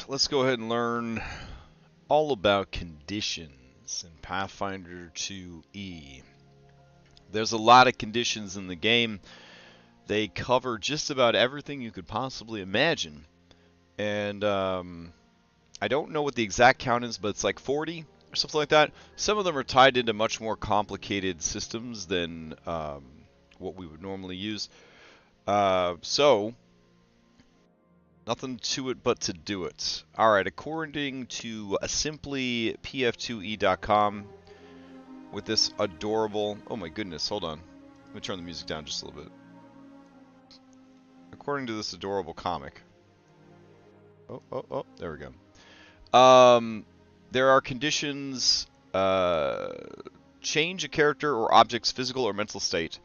let's go ahead and learn all about conditions in Pathfinder 2E. There's a lot of conditions in the game. They cover just about everything you could possibly imagine. And I don't know what the exact count is, but it's like 40 or something like that. Some of them are tied into much more complicated systems than what we would normally use. So, nothing to it but to do it. Alright, according to simply pf2e.com, with this adorable... Oh my goodness, hold on. Let me turn the music down just a little bit. According to this adorable comic... Oh, there we go. There are conditions... change a character or object's physical or mental state.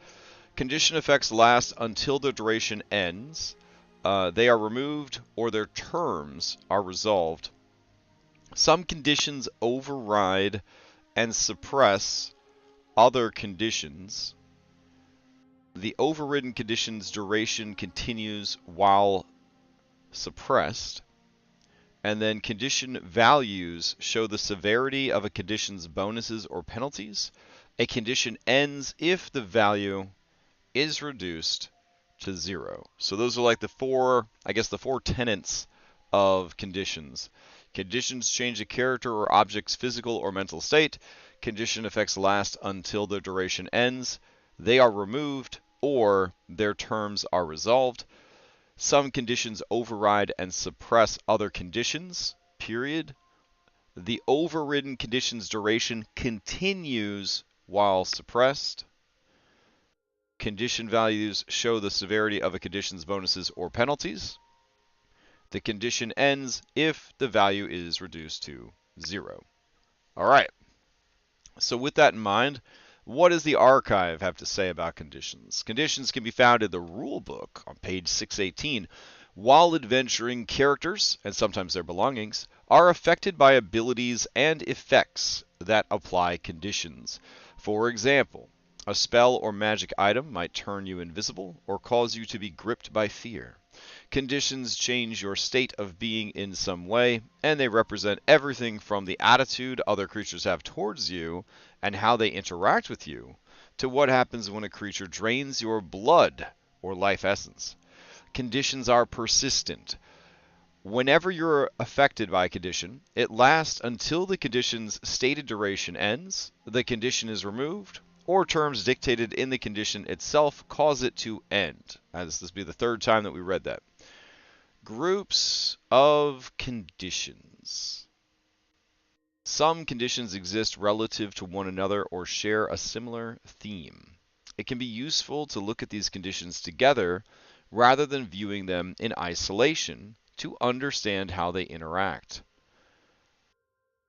Condition effects last until their duration ends. They are removed or their terms are resolved. Some conditions override and suppress other conditions. The overridden condition's duration continues while suppressed. And then condition values show the severity of a condition's bonuses or penalties. A condition ends if the value is reduced to 0. So those are like the four tenets of conditions. Conditions change a character or object's physical or mental state. Condition effects last until their duration ends. They are removed or their terms are resolved. Some conditions override and suppress other conditions, period. The overridden condition's duration continues while suppressed. Condition values show the severity of a condition's bonuses or penalties. The condition ends if the value is reduced to 0. All right. So with that in mind, what does the archive have to say about conditions? Conditions can be found in the Rulebook on page 618. While adventuring, characters, and sometimes their belongings, are affected by abilities and effects that apply conditions. For example, a spell or magic item might turn you invisible or cause you to be gripped by fear. Conditions change your state of being in some way, and they represent everything from the attitude other creatures have towards you and how they interact with you, to what happens when a creature drains your blood or life essence. Conditions are persistent. Whenever you're affected by a condition, it lasts until the condition's stated duration ends, the condition is removed, or terms dictated in the condition itself cause it to end. This will be the third time that we read that. Groups of conditions. Some conditions exist relative to one another or share a similar theme. It can be useful to look at these conditions together rather than viewing them in isolation to understand how they interact.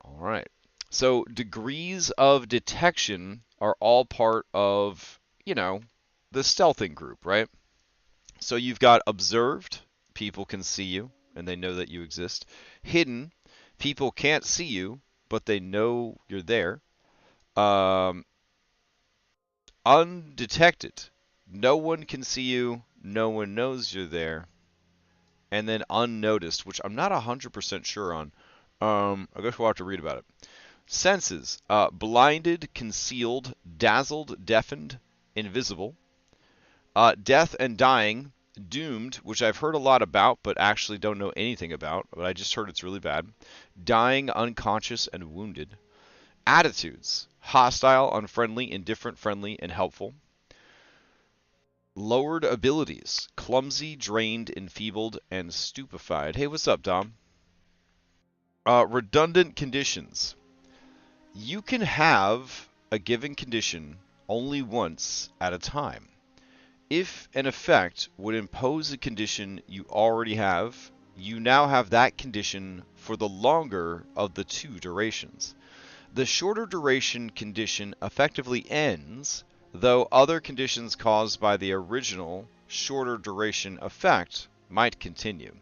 All right. So degrees of detection are all part of, the stealthing group, right? So you've got observed, people can see you and they know that you exist. Hidden, people can't see you, but they know you're there. Undetected, no one can see you, no one knows you're there. And then unnoticed, which I'm not 100% sure on. I guess we'll have to read about it. Senses, blinded, concealed, dazzled, deafened, invisible. Death and dying, doomed, which I've heard a lot about, but actually don't know anything about, but I just heard it's really bad. Dying, unconscious, and wounded. Attitudes, hostile, unfriendly, indifferent, friendly, and helpful. Lowered abilities, clumsy, drained, enfeebled, and stupefied. Hey, what's up, Dom? Redundant conditions. You can have a given condition only once at a time. If an effect would impose a condition you already have, you now have that condition for the longer of the two durations. The shorter duration condition effectively ends, though other conditions caused by the original shorter duration effect might continue.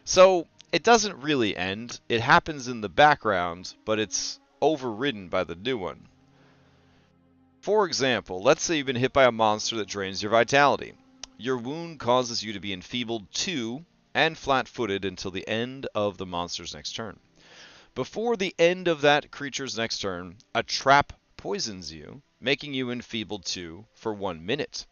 So it doesn't really end. It happens in the background, but it's overridden by the new one. For example, let's say you've been hit by a monster that drains your vitality. Your wound causes you to be enfeebled 2 and flat-footed until the end of the monster's next turn. Before the end of that creature's next turn, a trap poisons you, making you enfeebled 2 for 1 minute.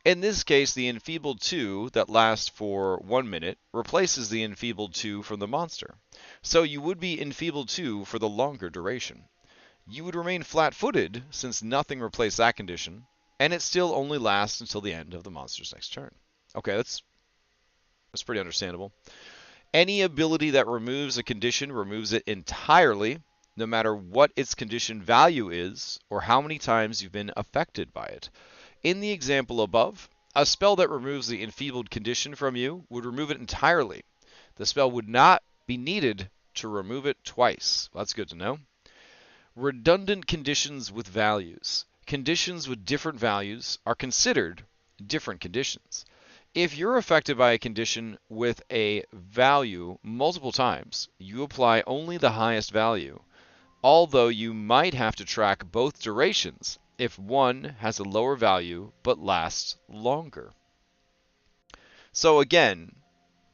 In this case, the enfeebled 2 that lasts for 1 minute replaces the enfeebled 2 from the monster. So you would be enfeebled 2 for the longer duration. You would remain flat-footed since nothing replaced that condition, and it still only lasts until the end of the monster's next turn. Okay, that's pretty understandable. Any ability that removes a condition removes it entirely, no matter what its condition value is or how many times you've been affected by it. In the example above, a spell that removes the enfeebled condition from you would remove it entirely. The spell would not be needed to remove it twice. Well, that's good to know. Redundant conditions with values. Conditions with different values are considered different conditions. If you're affected by a condition with a value multiple times, you apply only the highest value, although you might have to track both durations if one has a lower value but lasts longer. So again,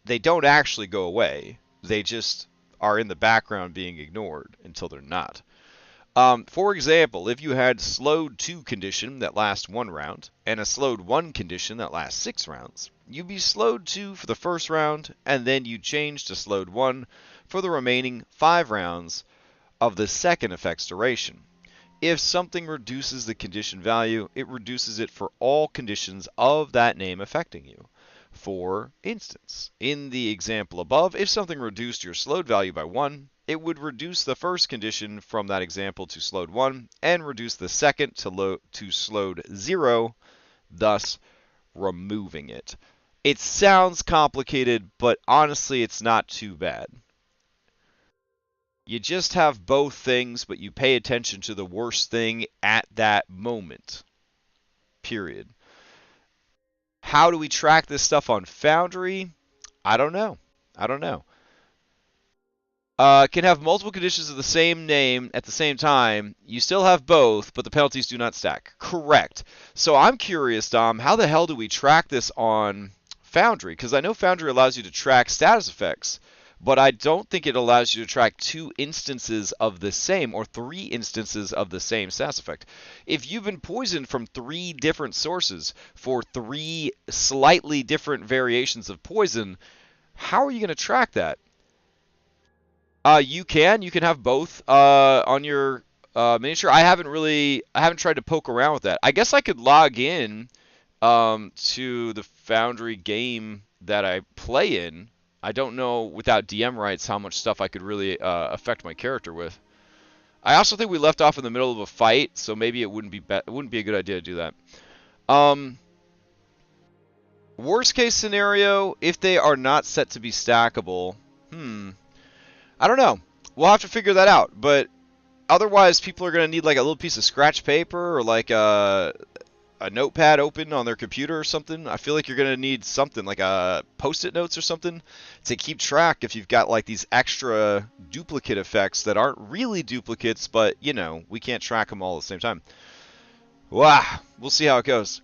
they don't actually go away. They just are in the background being ignored until they're not. For example, if you had slowed 2 condition that lasts 1 round and a slowed 1 condition that lasts 6 rounds, you'd be slowed 2 for the first round, and then you change to slowed 1 for the remaining 5 rounds of the second effect's duration. If something reduces the condition value, it reduces it for all conditions of that name affecting you. For instance, in the example above, if something reduced your slowed value by 1, it would reduce the first condition from that example to slowed 1 and reduce the second to slowed 0, thus removing it. It sounds complicated, but honestly, it's not too bad. You just have both things, but you pay attention to the worst thing at that moment. Period. How do we track this stuff on Foundry? I don't know. Can have multiple conditions of the same name at the same time. You still have both, but the penalties do not stack. Correct. So I'm curious, Dom, how the hell do we track this on Foundry? Because I know Foundry allows you to track status effects, but I don't think it allows you to track 2 instances of the same or 3 instances of the same status effect. If you've been poisoned from 3 different sources for 3 slightly different variations of poison, how are you going to track that? You can have both on your miniature. I haven't tried to poke around with that. I guess I could log in to the Foundry game that I play in. I don't know without DM rights how much stuff I could really affect my character with. I also think we left off in the middle of a fight, so maybe it wouldn't be a good idea to do that. Worst case scenario, if they are not set to be stackable, I don't know. We'll have to figure that out. But otherwise, people are going to need like a little piece of scratch paper or like a notepad open on their computer or something. I feel like you're going to need something like a Post-it notes or something to keep track if you've got like these extra duplicate effects that aren't really duplicates, but you know, we can't track them all at the same time. Wow, we'll see how it goes.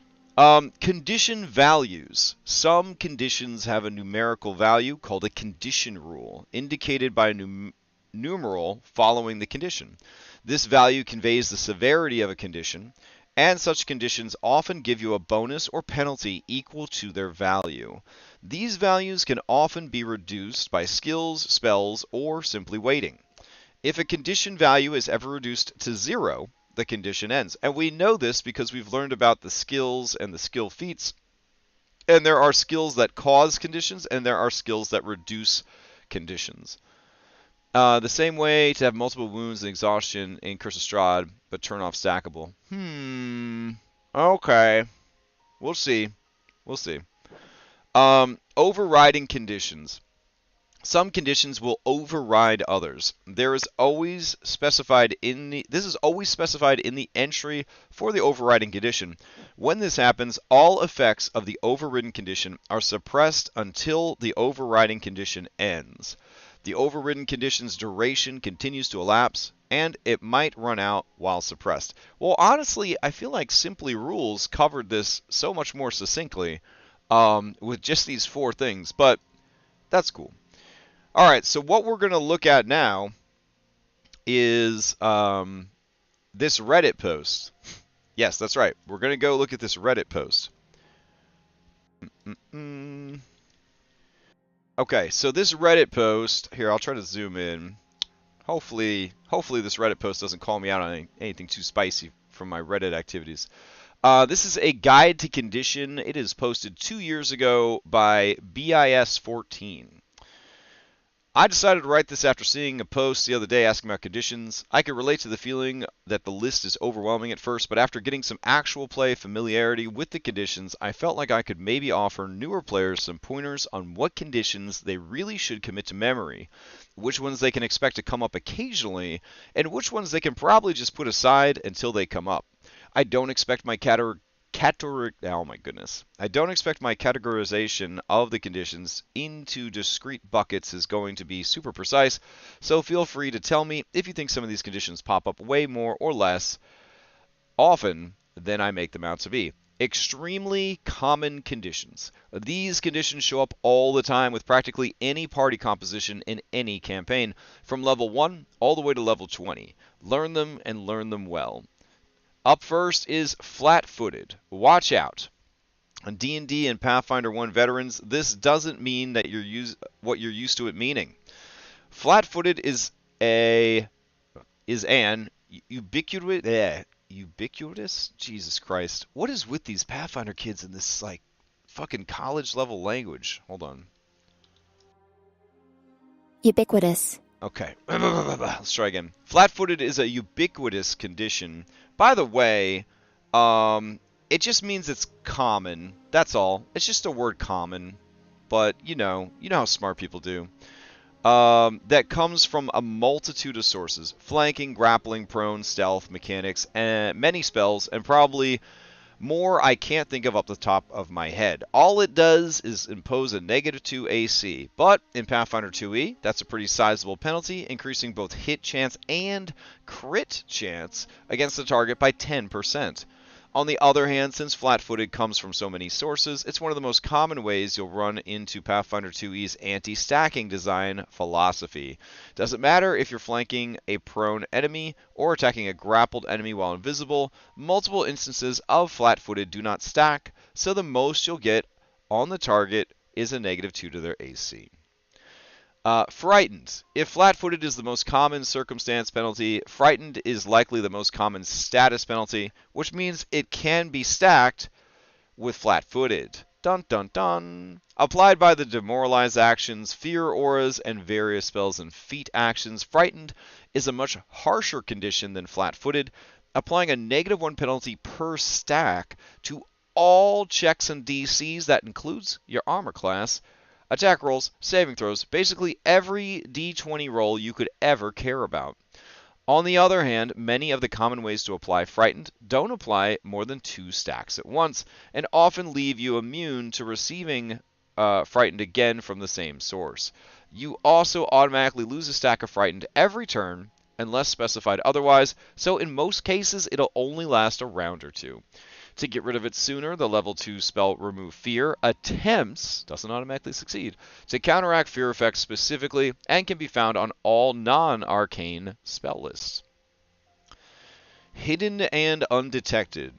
Condition values. Some conditions have a numerical value called a condition rule, indicated by a numeral following the condition. This value conveys the severity of a condition, and such conditions often give you a bonus or penalty equal to their value. These values can often be reduced by skills, spells, or simply waiting. If a condition value is ever reduced to 0, the condition ends. And we know this because we've learned about the skills and the skill feats. And there are skills that cause conditions, and there are skills that reduce conditions. The same way to have multiple wounds and exhaustion in Curse of Strahd, but turn off stackable. Okay. We'll see. Overriding conditions. Some conditions will override others. This is always specified in the entry for the overriding condition. When this happens, all effects of the overridden condition are suppressed until the overriding condition ends. The overridden condition's duration continues to elapse, and it might run out while suppressed. Well, honestly, I feel like Simply Rules covered this so much more succinctly with just these 4 things, but That's cool. All right, so what we're going to look at now is this Reddit post. Yes, that's right. We're going to go look at this Reddit post. Okay, so this Reddit post, here, I'll try to zoom in. Hopefully this Reddit post doesn't call me out on anything too spicy from my Reddit activities. This is a guide to condition. It is posted 2 years ago by BIS14. I decided to write this after seeing a post the other day asking about conditions. I could relate to the feeling that the list is overwhelming at first, but after getting some actual play familiarity with the conditions, I felt like I could maybe offer newer players some pointers on what conditions they really should commit to memory, which ones they can expect to come up occasionally, and which ones they can probably just put aside until they come up. I don't expect my I don't expect my categorization of the conditions into discrete buckets is going to be super precise, so feel free to tell me if you think some of these conditions pop up way more or less often than I make them out to be. Extremely common conditions. These conditions show up all the time with practically any party composition in any campaign, from level 1 all the way to level 20. Learn them and learn them well. Up first is flat-footed. Watch out. On D&D and Pathfinder 1 veterans, this doesn't mean that what you're used to it meaning. Flat-footed is an ubiquitous? Jesus Christ. What is with these Pathfinder kids in this, like, fucking college-level language? Hold on. Ubiquitous. Okay. Let's try again. Flat-footed is a ubiquitous condition. By the way, it just means it's common. That's all. It's just a word common. But, you know how smart people do. That comes from a multitude of sources. Flanking, grappling, prone, stealth, mechanics, and many spells, and probably more I can't think of off the top of my head. All it does is impose a -2 AC, but in Pathfinder 2e, that's a pretty sizable penalty, increasing both hit chance and crit chance against the target by 10%. On the other hand, since flat-footed comes from so many sources, it's one of the most common ways you'll run into Pathfinder 2e's anti-stacking design philosophy. Doesn't matter if you're flanking a prone enemy or attacking a grappled enemy while invisible, multiple instances of flat-footed do not stack, so the most you'll get on the target is a -2 to their AC. Frightened. If flat-footed is the most common circumstance penalty, frightened is likely the most common status penalty, which means it can be stacked with flat-footed. Dun dun dun. Applied by the demoralized actions, fear auras, and various spells and feat actions, frightened is a much harsher condition than flat-footed, applying a -1 penalty per stack to all checks and DCs. That includes your armor class, attack rolls, saving throws, basically every d20 roll you could ever care about. On the other hand, many of the common ways to apply Frightened don't apply more than 2 stacks at once, and often leave you immune to receiving Frightened again from the same source. You also automatically lose a stack of Frightened every turn, unless specified otherwise, so in most cases it'll only last a round or 2. To get rid of it sooner, the level 2 spell Remove Fear attempts, doesn't automatically succeed, to counteract fear effects specifically, and can be found on all non-arcane spell lists. Hidden and Undetected.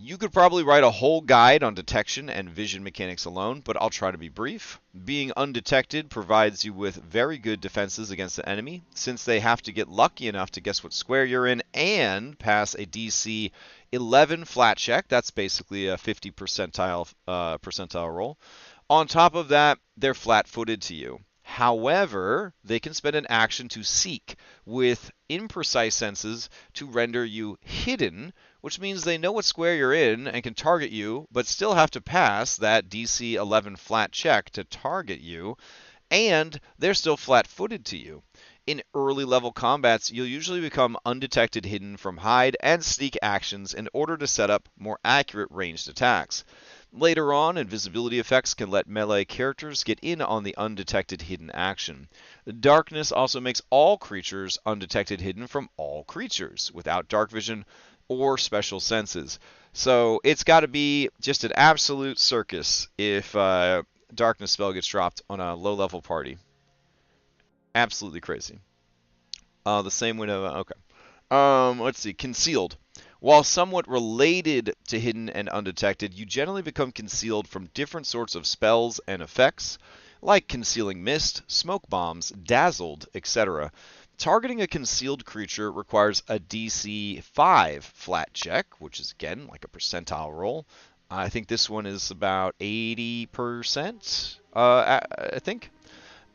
You could probably write a whole guide on detection and vision mechanics alone, but I'll try to be brief. Being undetected provides you with very good defenses against the enemy, since they have to get lucky enough to guess what square you're in and pass a DC 11 flat check. That's basically a 50 percentile roll. On top of that, they're flat-footed to you. However, they can spend an action to seek with imprecise senses to render you hidden, which means they know what square you're in and can target you, but still have to pass that DC 11 flat check to target you, and they're still flat-footed to you. In early level combats, you'll usually become undetected hidden from hide and sneak actions in order to set up more accurate ranged attacks. Later on, invisibility effects can let melee characters get in on the undetected hidden action. Darkness also makes all creatures undetected hidden from all creatures without dark vision or special senses. So it's got to be just an absolute circus if darkness spell gets dropped on a low-level party. Absolutely crazy. The same window. Okay. Let's see. Concealed. While somewhat related to hidden and undetected, you generally become concealed from different sorts of spells and effects, like concealing mist, smoke bombs, dazzled, etc. Targeting a concealed creature requires a DC 5 flat check, which is again like a percentile roll. I think this one is about 80%, I think.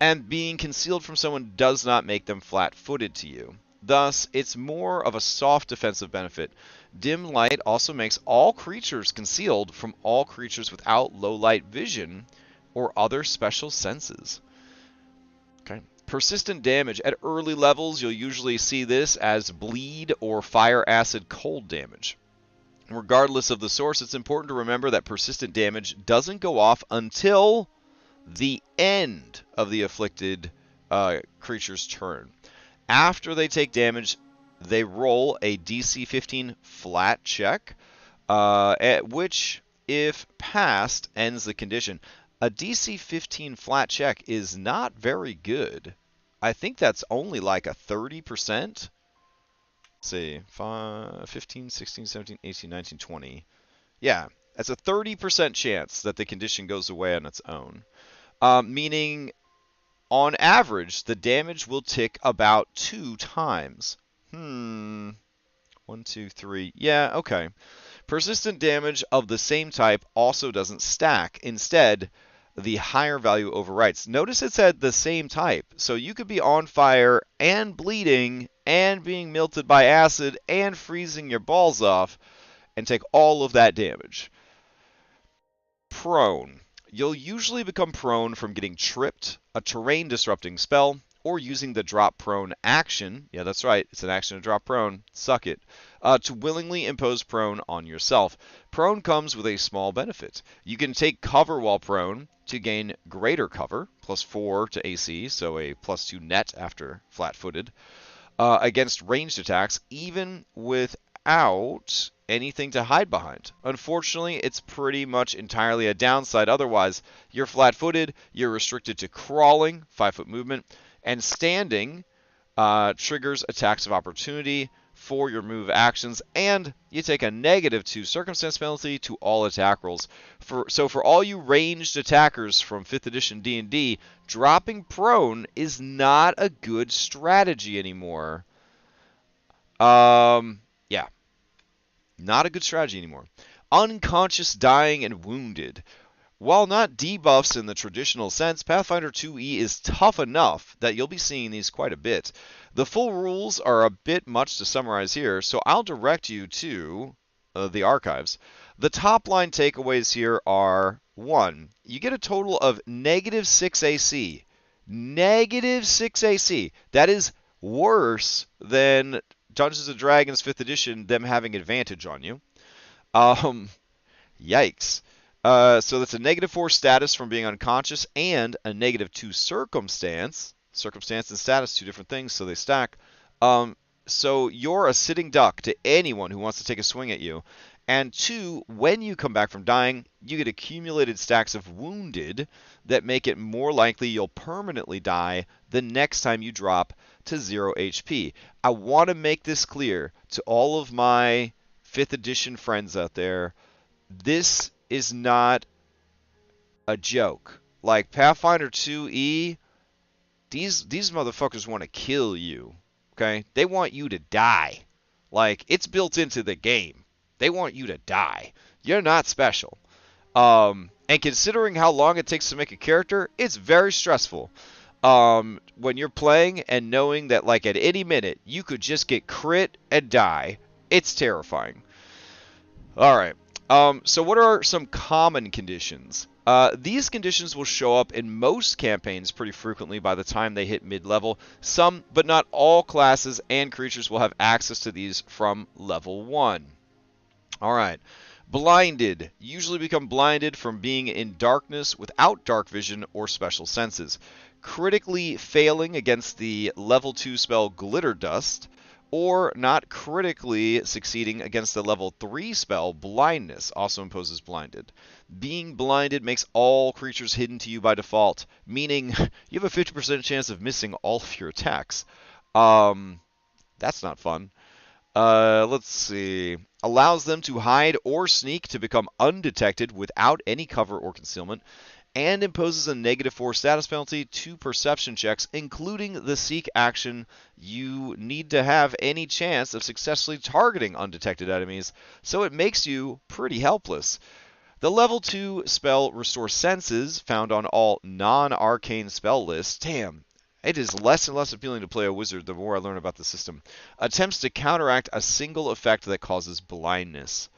And being concealed from someone does not make them flat-footed to you. Thus, it's more of a soft defensive benefit. Dim light also makes all creatures concealed from all creatures without low light vision or other special senses. Okay. Persistent damage. At early levels, you'll usually see this as bleed or fire acid cold damage. Regardless of the source, it's important to remember that persistent damage doesn't go off until the end of the afflicted creature's turn. After they take damage, they roll a DC 15 flat check, at which, if passed, ends the condition. A DC 15 flat check is not very good. I think that's only like a 30%. Let's see, 15, 16, 17, 18, 19, 20. Yeah, that's a 30% chance that the condition goes away on its own. Meaning, on average, the damage will tick about 2 times. 1, 2, 3. Yeah, okay. Persistent damage of the same type also doesn't stack. Instead, the higher value overwrites. Notice it said the same type. So you could be on fire and bleeding and being melted by acid and freezing your balls off and take all of that damage. Prone. You'll usually become prone from getting tripped, a terrain disrupting spell, or using the drop prone action. Yeah, that's right. It's an action to drop prone. Suck it. To willingly impose prone on yourself. Prone comes with a small benefit. You can take cover while prone to gain greater cover, +4 to AC, so a +2 net after flat-footed, against ranged attacks, even without anything to hide behind. Unfortunately, it's pretty much entirely a downside. Otherwise, you're flat-footed, you're restricted to crawling, 5-foot movement, and standing triggers attacks of opportunity for your move actions, and you take a -2 circumstance penalty to all attack rolls. So for all you ranged attackers from 5th edition D&D, dropping prone is not a good strategy anymore. Yeah. Not a good strategy anymore. Unconscious, dying, and wounded. While not debuffs in the traditional sense, Pathfinder 2e is tough enough that you'll be seeing these quite a bit. The full rules are a bit much to summarize here, so I'll direct you to the archives. The top line takeaways here are: 1. You get a total of -6 AC. -6 AC. That is worse than Dungeons & Dragons 5th edition, them having advantage on you. Yikes. So that's a -4 status from being unconscious and a -2 circumstance. Circumstance and status, 2 different things, so they stack. So you're a sitting duck to anyone who wants to take a swing at you. And 2, when you come back from dying, you get accumulated stacks of wounded that make it more likely you'll permanently die the next time you drop to 0 HP. I want to make this clear to all of my 5th edition friends out there. This is not a joke. Like, Pathfinder 2e, these motherfuckers want to kill you, okay? They want you to die. Like, it's built into the game. They want you to die. You're not special. And considering how long it takes to make a character, it's very stressful. When you're playing and knowing that, like, at any minute, you could just get crit and die. It's terrifying. Alright. So what are some common conditions? These conditions will show up in most campaigns pretty frequently by the time they hit mid-level. Some, but not all classes and creatures will have access to these from level 1. Alright. Blinded. Usually become blinded from being in darkness without dark vision or special senses. Critically failing against the level 2 spell Glitter Dust, or not critically succeeding against the level 3 spell Blindness, also imposes blinded. Being blinded makes all creatures hidden to you by default, meaning you have a 50% chance of missing all of your attacks. That's not fun. Let's see. Allows them to hide or sneak to become undetected without any cover or concealment, and imposes a -4 status penalty to perception checks, including the seek action. You need to have any chance of successfully targeting undetected enemies, so it makes you pretty helpless. The level 2 spell Restore Senses, found on all non-arcane spell lists. Damn, it is less and less appealing to play a wizard the more I learn about the system. Attempts to counteract a single effect that causes blindness.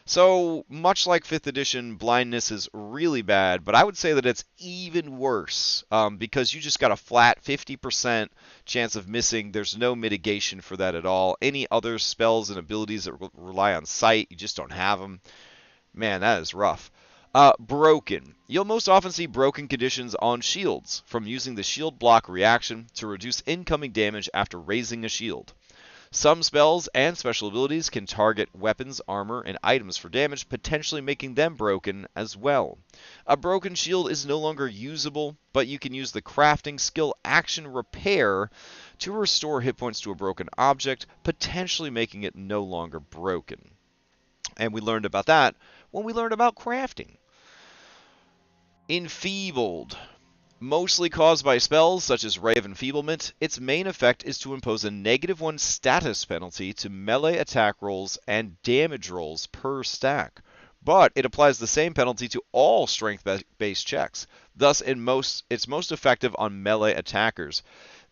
So, much like 5th edition, blindness is really bad, but I would say that it's even worse because you just got a flat 50% chance of missing. There's no mitigation for that at all. Any other spells and abilities that rely on sight, you just don't have them. Man, that is rough. Broken. You'll most often see broken conditions on shields, from using the shield block reaction to reduce incoming damage after raising a shield. Some spells and special abilities can target weapons, armor, and items for damage, potentially making them broken as well. A broken shield is no longer usable, but you can use the crafting skill action Repair to restore hit points to a broken object, potentially making it no longer broken. And we learned about that when we learned about crafting. Enfeebled. Mostly caused by spells such as Ray of Enfeeblement, its main effect is to impose a -1 status penalty to melee attack rolls and damage rolls per stack. But it applies the same penalty to all strength-based checks. Thus, it's most effective on melee attackers.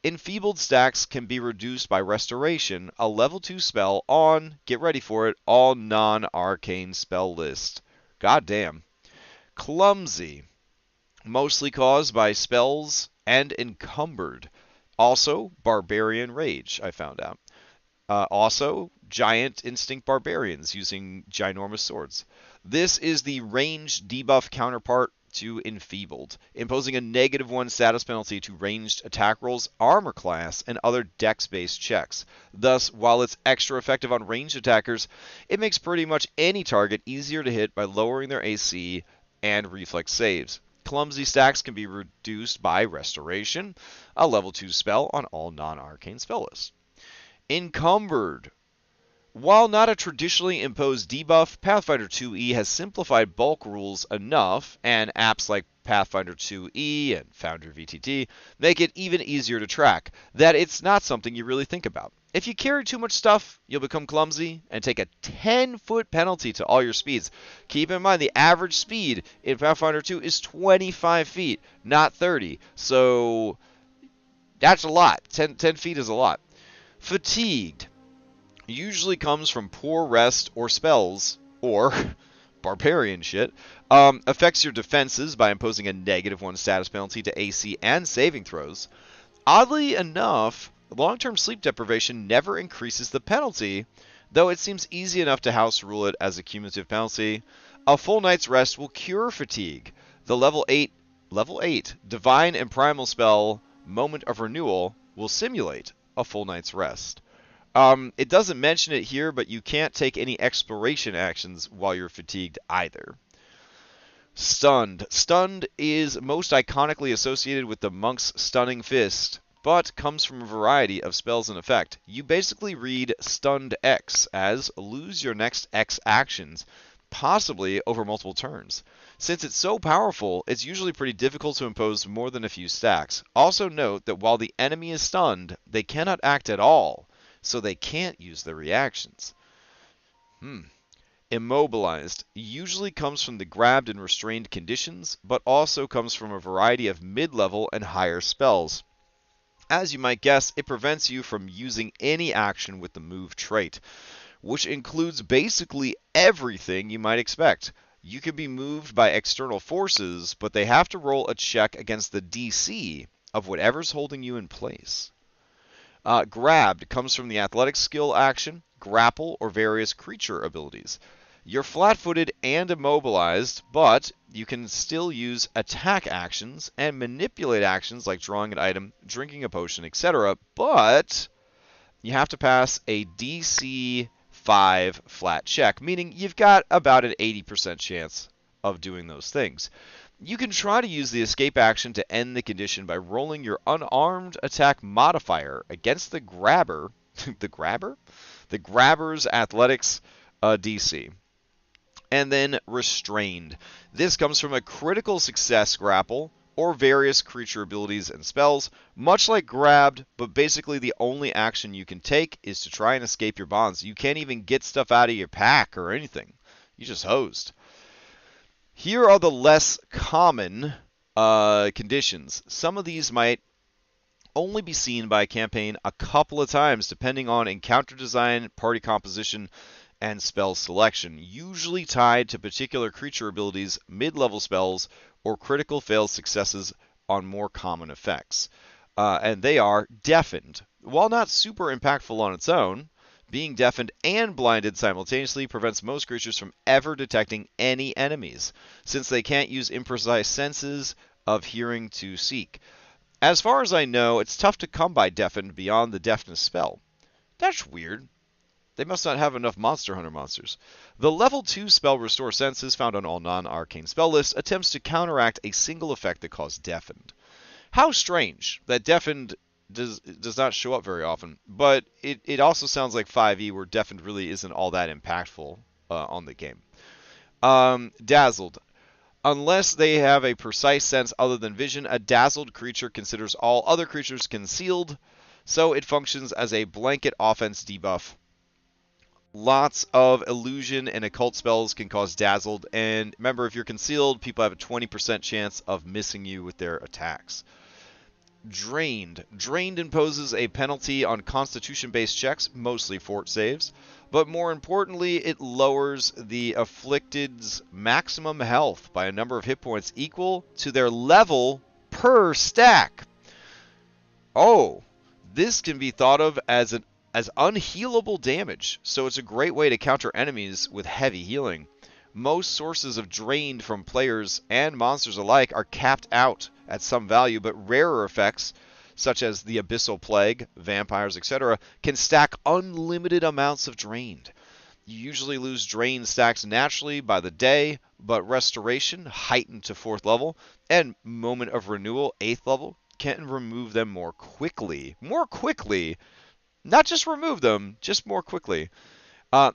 Enfeebled stacks can be reduced by Restoration, a level 2 spell on, get ready for it, all non-arcane spell lists. Goddamn. Clumsy. Mostly caused by spells and encumbered. Also, Barbarian Rage, I found out. Also, Giant Instinct Barbarians using ginormous swords. This is the ranged debuff counterpart to Enfeebled, imposing a -1 status penalty to ranged attack rolls, armor class, and other dex-based checks. Thus, while it's extra effective on ranged attackers, it makes pretty much any target easier to hit by lowering their AC and reflex saves. Clumsy stacks can be reduced by Restoration, a level 2 spell on all non-arcane spell lists. Encumbered. While not a traditionally imposed debuff, Pathfinder 2e has simplified bulk rules enough, and apps like Pathfinder 2e and Foundry VTT make it even easier to track, that it's not something you really think about. If you carry too much stuff, you'll become clumsy and take a 10-foot penalty to all your speeds. Keep in mind the average speed in Pathfinder 2 is 25 feet, not 30. So that's a lot. 10 feet is a lot. Fatigued. Usually comes from poor rest or spells, or barbarian shit. Affects your defenses by imposing a -1 status penalty to AC and saving throws. Oddly enough, long-term sleep deprivation never increases the penalty, though it seems easy enough to house rule it as a cumulative penalty. A full night's rest will cure fatigue. The level 8 Divine and Primal spell, Moment of Renewal, will simulate a full night's rest. It doesn't mention it here, but you can't take any exploration actions while you're fatigued either. Stunned. Stunned is most iconically associated with the monk's stunning fist, but comes from a variety of spells and effect. You basically read Stunned X as lose your next X actions, possibly over multiple turns. Since it's so powerful, it's usually pretty difficult to impose more than a few stacks. Also note that while the enemy is stunned, they cannot act at all, so they can't use their reactions. Immobilized usually comes from the grabbed and restrained conditions, but also comes from a variety of mid-level and higher spells. As you might guess, it prevents you from using any action with the move trait, which includes basically everything you might expect. You can be moved by external forces, but they have to roll a check against the DC of whatever's holding you in place. Grabbed comes from the athletic skill action, grapple, or various creature abilities. You're flat-footed and immobilized, but you can still use attack actions and manipulate actions like drawing an item, drinking a potion, etc. But you have to pass a DC 5 flat check, meaning you've got about an 80% chance of doing those things. You can try to use the escape action to end the condition by rolling your unarmed attack modifier against the grabber, the grabber? The grabber's athletics DC. And then restrained. This comes from a critical success grapple or various creature abilities and spells, much like grabbed, but basically the only action you can take is to try and escape your bonds. You can't even get stuff out of your pack or anything. You just hosed. Here are the less common conditions. Some of these might only be seen by a campaign a couple of times, depending on encounter design, party composition, and spell selection, usually tied to particular creature abilities, mid-level spells, or critical fail successes on more common effects. And they are deafened. While not super impactful on its own, being deafened and blinded simultaneously prevents most creatures from ever detecting any enemies, since they can't use imprecise senses of hearing to seek. As far as I know, it's tough to come by deafened beyond the deafness spell. That's weird. They must not have enough Monster Hunter monsters. The level 2 spell Restore Senses, found on all non-arcane spell lists, attempts to counteract a single effect that caused deafened. How strange that deafened does not show up very often, but it also sounds like 5e, where deafened really isn't all that impactful on the game. Dazzled. Unless they have a precise sense other than vision, a dazzled creature considers all other creatures concealed, so it functions as a blanket offense debuff. Lots of illusion and occult spells can cause dazzled, and remember, if you're concealed, people have a 20% chance of missing you with their attacks. Drained. Drained imposes a penalty on constitution-based checks, mostly fort saves, but more importantly, it lowers the afflicted's maximum health by a number of hit points equal to their level per stack. Oh, this can be thought of as unhealable damage, so it's a great way to counter enemies with heavy healing. Most sources of drained from players and monsters alike are capped out at some value, but rarer effects, such as the Abyssal Plague, vampires, etc., can stack unlimited amounts of drained. You usually lose drained stacks naturally by the day, but Restoration, heightened to 4th level, and Moment of Renewal, 8th level, can remove them more quickly. More quickly! Not just remove them, just more quickly.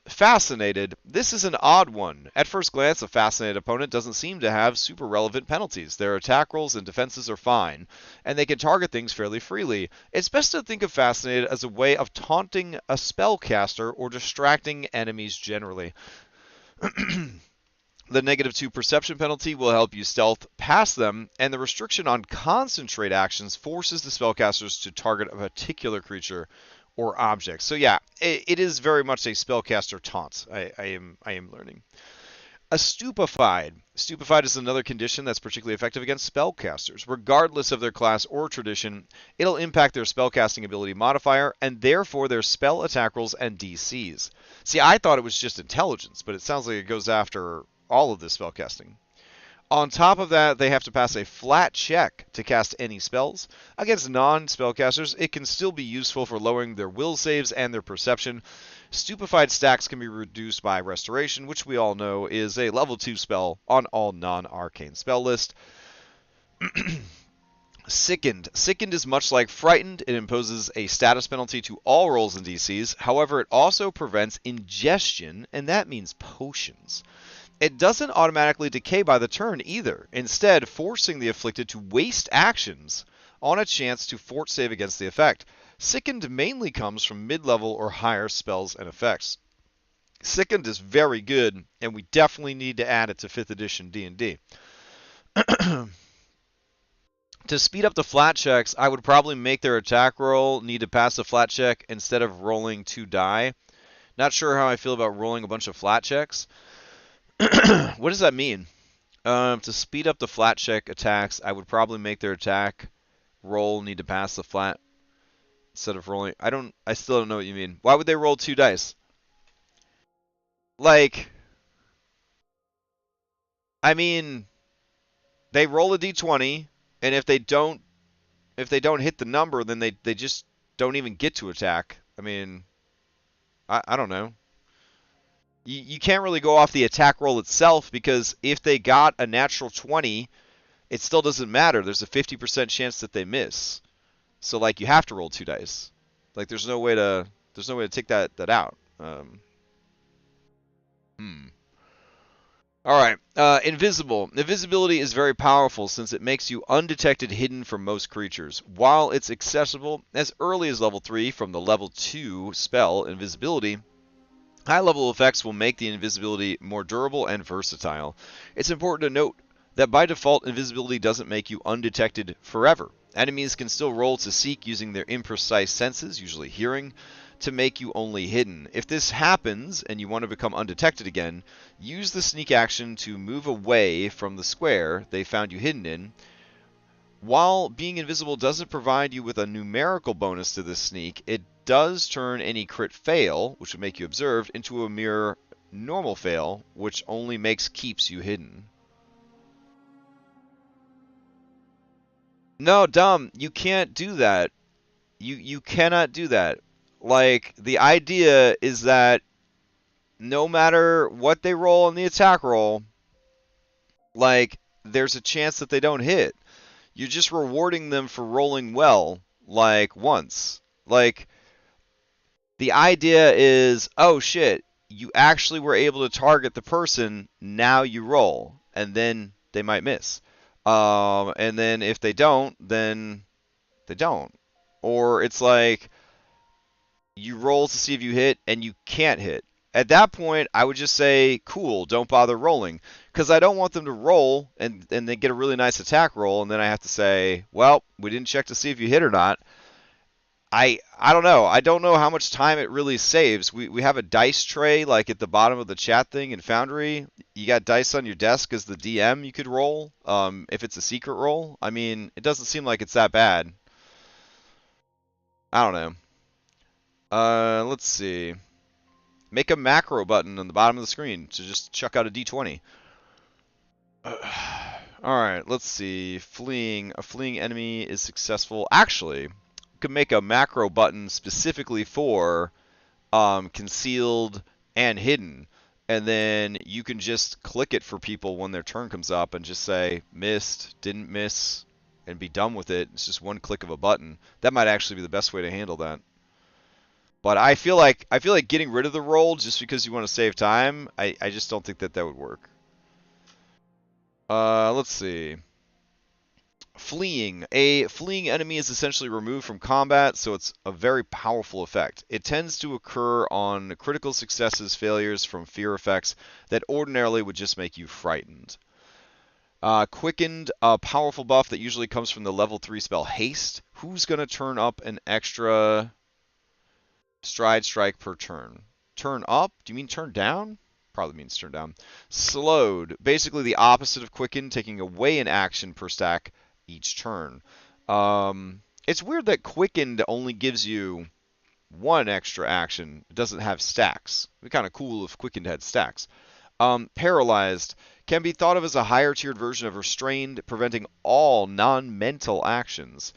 Fascinated. This is an odd one. At first glance, a Fascinated opponent doesn't seem to have super relevant penalties. Their attack rolls and defenses are fine, and they can target things fairly freely. It's best to think of Fascinated as a way of taunting a spellcaster or distracting enemies generally. The -2 perception penalty will help you stealth past them, and the restriction on concentrate actions forces the spellcasters to target a particular creature or objects. So yeah, it is very much a spellcaster taunt. I am learning. A stupefied. Stupefied is another condition that's particularly effective against spellcasters. Regardless of their class or tradition, it'll impact their spellcasting ability modifier, and therefore their spell attack rolls and DCs. See, I thought it was just intelligence, but it sounds like it goes after all of this spellcasting. On top of that, they have to pass a flat check to cast any spells. Against non-spellcasters, it can still be useful for lowering their will saves and their perception. Stupefied stacks can be reduced by Restoration, which we all know is a level 2 spell on all non-arcane spell lists. Sickened. Sickened is much like Frightened. It imposes a status penalty to all rolls and DCs. However, it also prevents ingestion, and that means potions. It doesn't automatically decay by the turn either, instead forcing the afflicted to waste actions on a chance to fort save against the effect. Sickened mainly comes from mid-level or higher spells and effects. Sickened is very good, and we definitely need to add it to 5th edition D&D. To speed up the flat checks, I would probably make their attack roll need to pass a flat check instead of rolling 2 die. Not sure how I feel about rolling a bunch of flat checks. What does that mean? To speed up the flat check attacks, I would probably make their attack roll need to pass the flat instead of rolling. I still don't know what you mean. Why would they roll 2 dice? Like, I mean, they roll a d20, and if they don't hit the number, then they just don't even get to attack. I mean, I don't know. You can't really go off the attack roll itself because if they got a natural 20, it still doesn't matter. There's a 50% chance that they miss. So like you have to roll 2 dice. Like there's no way to take that out. Hmm. All right. Invisible. Invisibility is very powerful since it makes you undetected hidden from most creatures. While it's accessible as early as level 3 from the level 2 spell Invisibility, high-level effects will make the invisibility more durable and versatile. It's important to note that by default, invisibility doesn't make you undetected forever. Enemies can still roll to seek using their imprecise senses, usually hearing, to make you only hidden. If this happens and you want to become undetected again, use the sneak action to move away from the square they found you hidden in. While being invisible doesn't provide you with a numerical bonus to this sneak, it does turn any crit fail, which would make you observed, into a mere normal fail, which only keeps you hidden. No, dumb. You can't do that. You cannot do that. Like, the idea is that no matter what they roll on the attack roll, like, there's a chance that they don't hit. You're just rewarding them for rolling well, like, once. Like, the idea is, oh shit, you actually were able to target the person, now you roll, and then they might miss. And then if they don't, then they don't. Or it's like, you roll to see if you hit, and you can't hit. At that point, I would just say, cool, don't bother rolling. Because I don't want them to roll, and they get a really nice attack roll, and then I have to say, well, we didn't check to see if you hit or not. I don't know. I don't know how much time it really saves. We have a dice tray like at the bottom of the chat thing in Foundry. You got dice on your desk as the DM you could roll if it's a secret roll. I mean, it doesn't seem like it's that bad. I don't know. Let's see. Make a macro button on the bottom of the screen to just chuck out a d20. Alright, let's see. Fleeing. A fleeing enemy is successful. Actually, you can make a macro button specifically for concealed and hidden. And then you can just click it for people when their turn comes up and just say, missed, didn't miss, and be done with it. It's just one click of a button. That might actually be the best way to handle that. But I feel like getting rid of the roll just because you want to save time, I just don't think that would work. Let's see. Fleeing. A fleeing enemy is essentially removed from combat, so it's a very powerful effect. It tends to occur on critical successes, failures from fear effects that ordinarily would just make you frightened. Quickened, a powerful buff that usually comes from the level 3 spell Haste. Who's going to turn up an extra stride strike per turn? Turn up? Do you mean turn down? Probably means turn down. Slowed. Basically the opposite of quickened, taking away an action per stack each turn. It's weird that quickened only gives you one extra action. It doesn't have stacks. It'd be kind of cool if quickened had stacks. Paralyzed can be thought of as a higher tiered version of restrained, preventing all non-mental actions.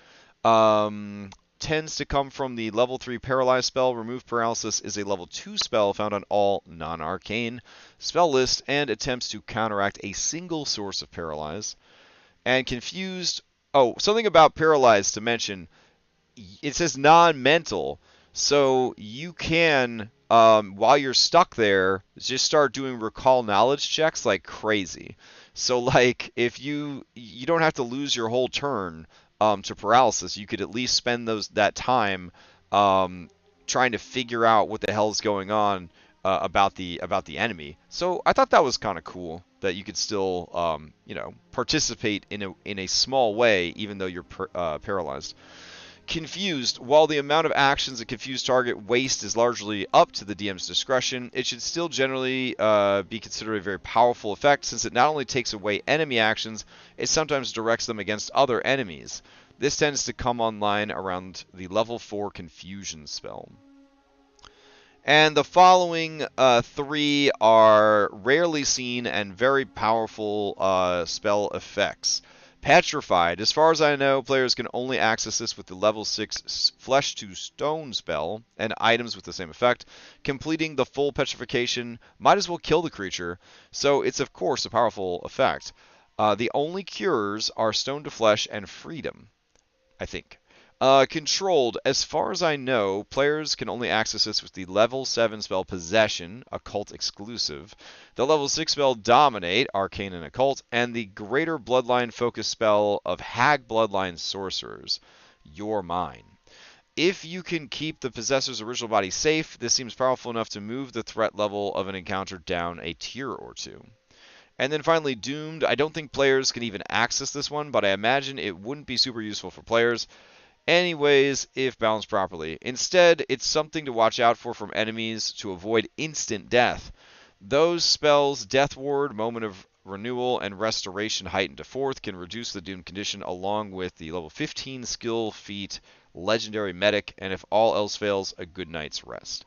Tends to come from the level 3 paralyzed spell. Remove paralysis is a level 2 spell found on all non-arcane spell lists and attempts to counteract a single source of paralyze. And confused. Oh, something about paralyzed to mention. It says non-mental, so you can, while you're stuck there, just start doing recall knowledge checks like crazy. So like if you don't have to lose your whole turn to paralysis, you could at least spend that time trying to figure out what the hell is going on about the enemy. So I thought that was kind of cool that you could still participate in a small way even though you're paralyzed. Confused. While the amount of actions a confused target waste is largely up to the DM's discretion, it should still generally be considered a very powerful effect since it not only takes away enemy actions, it sometimes directs them against other enemies. This tends to come online around the level 4 confusion spell. And the following 3 are rarely seen and very powerful spell effects. Petrified. As far as I know, players can only access this with the level 6 Flesh to Stone spell and items with the same effect. Completing the full petrification might as well kill the creature, so it's of course a powerful effect. The only cures are Stone to Flesh and Freedom, I think. Controlled. As far as I know, players can only access this with the level 7 spell Possession, Occult exclusive, the level 6 spell Dominate, Arcane and Occult, and the greater bloodline focus spell of Hag Bloodline Sorcerers, You're Mine. If you can keep the Possessor's original body safe, this seems powerful enough to move the threat level of an encounter down a tier or two. And then finally, Doomed. I don't think players can even access this one, but I imagine it wouldn't be super useful for players. Anyways, if balanced properly. Instead, it's something to watch out for from enemies to avoid instant death. Those spells, Death Ward, Moment of Renewal, and Restoration heightened to 4th can reduce the Doom condition along with the level 15 skill feat, Legendary Medic, and if all else fails, a good night's rest.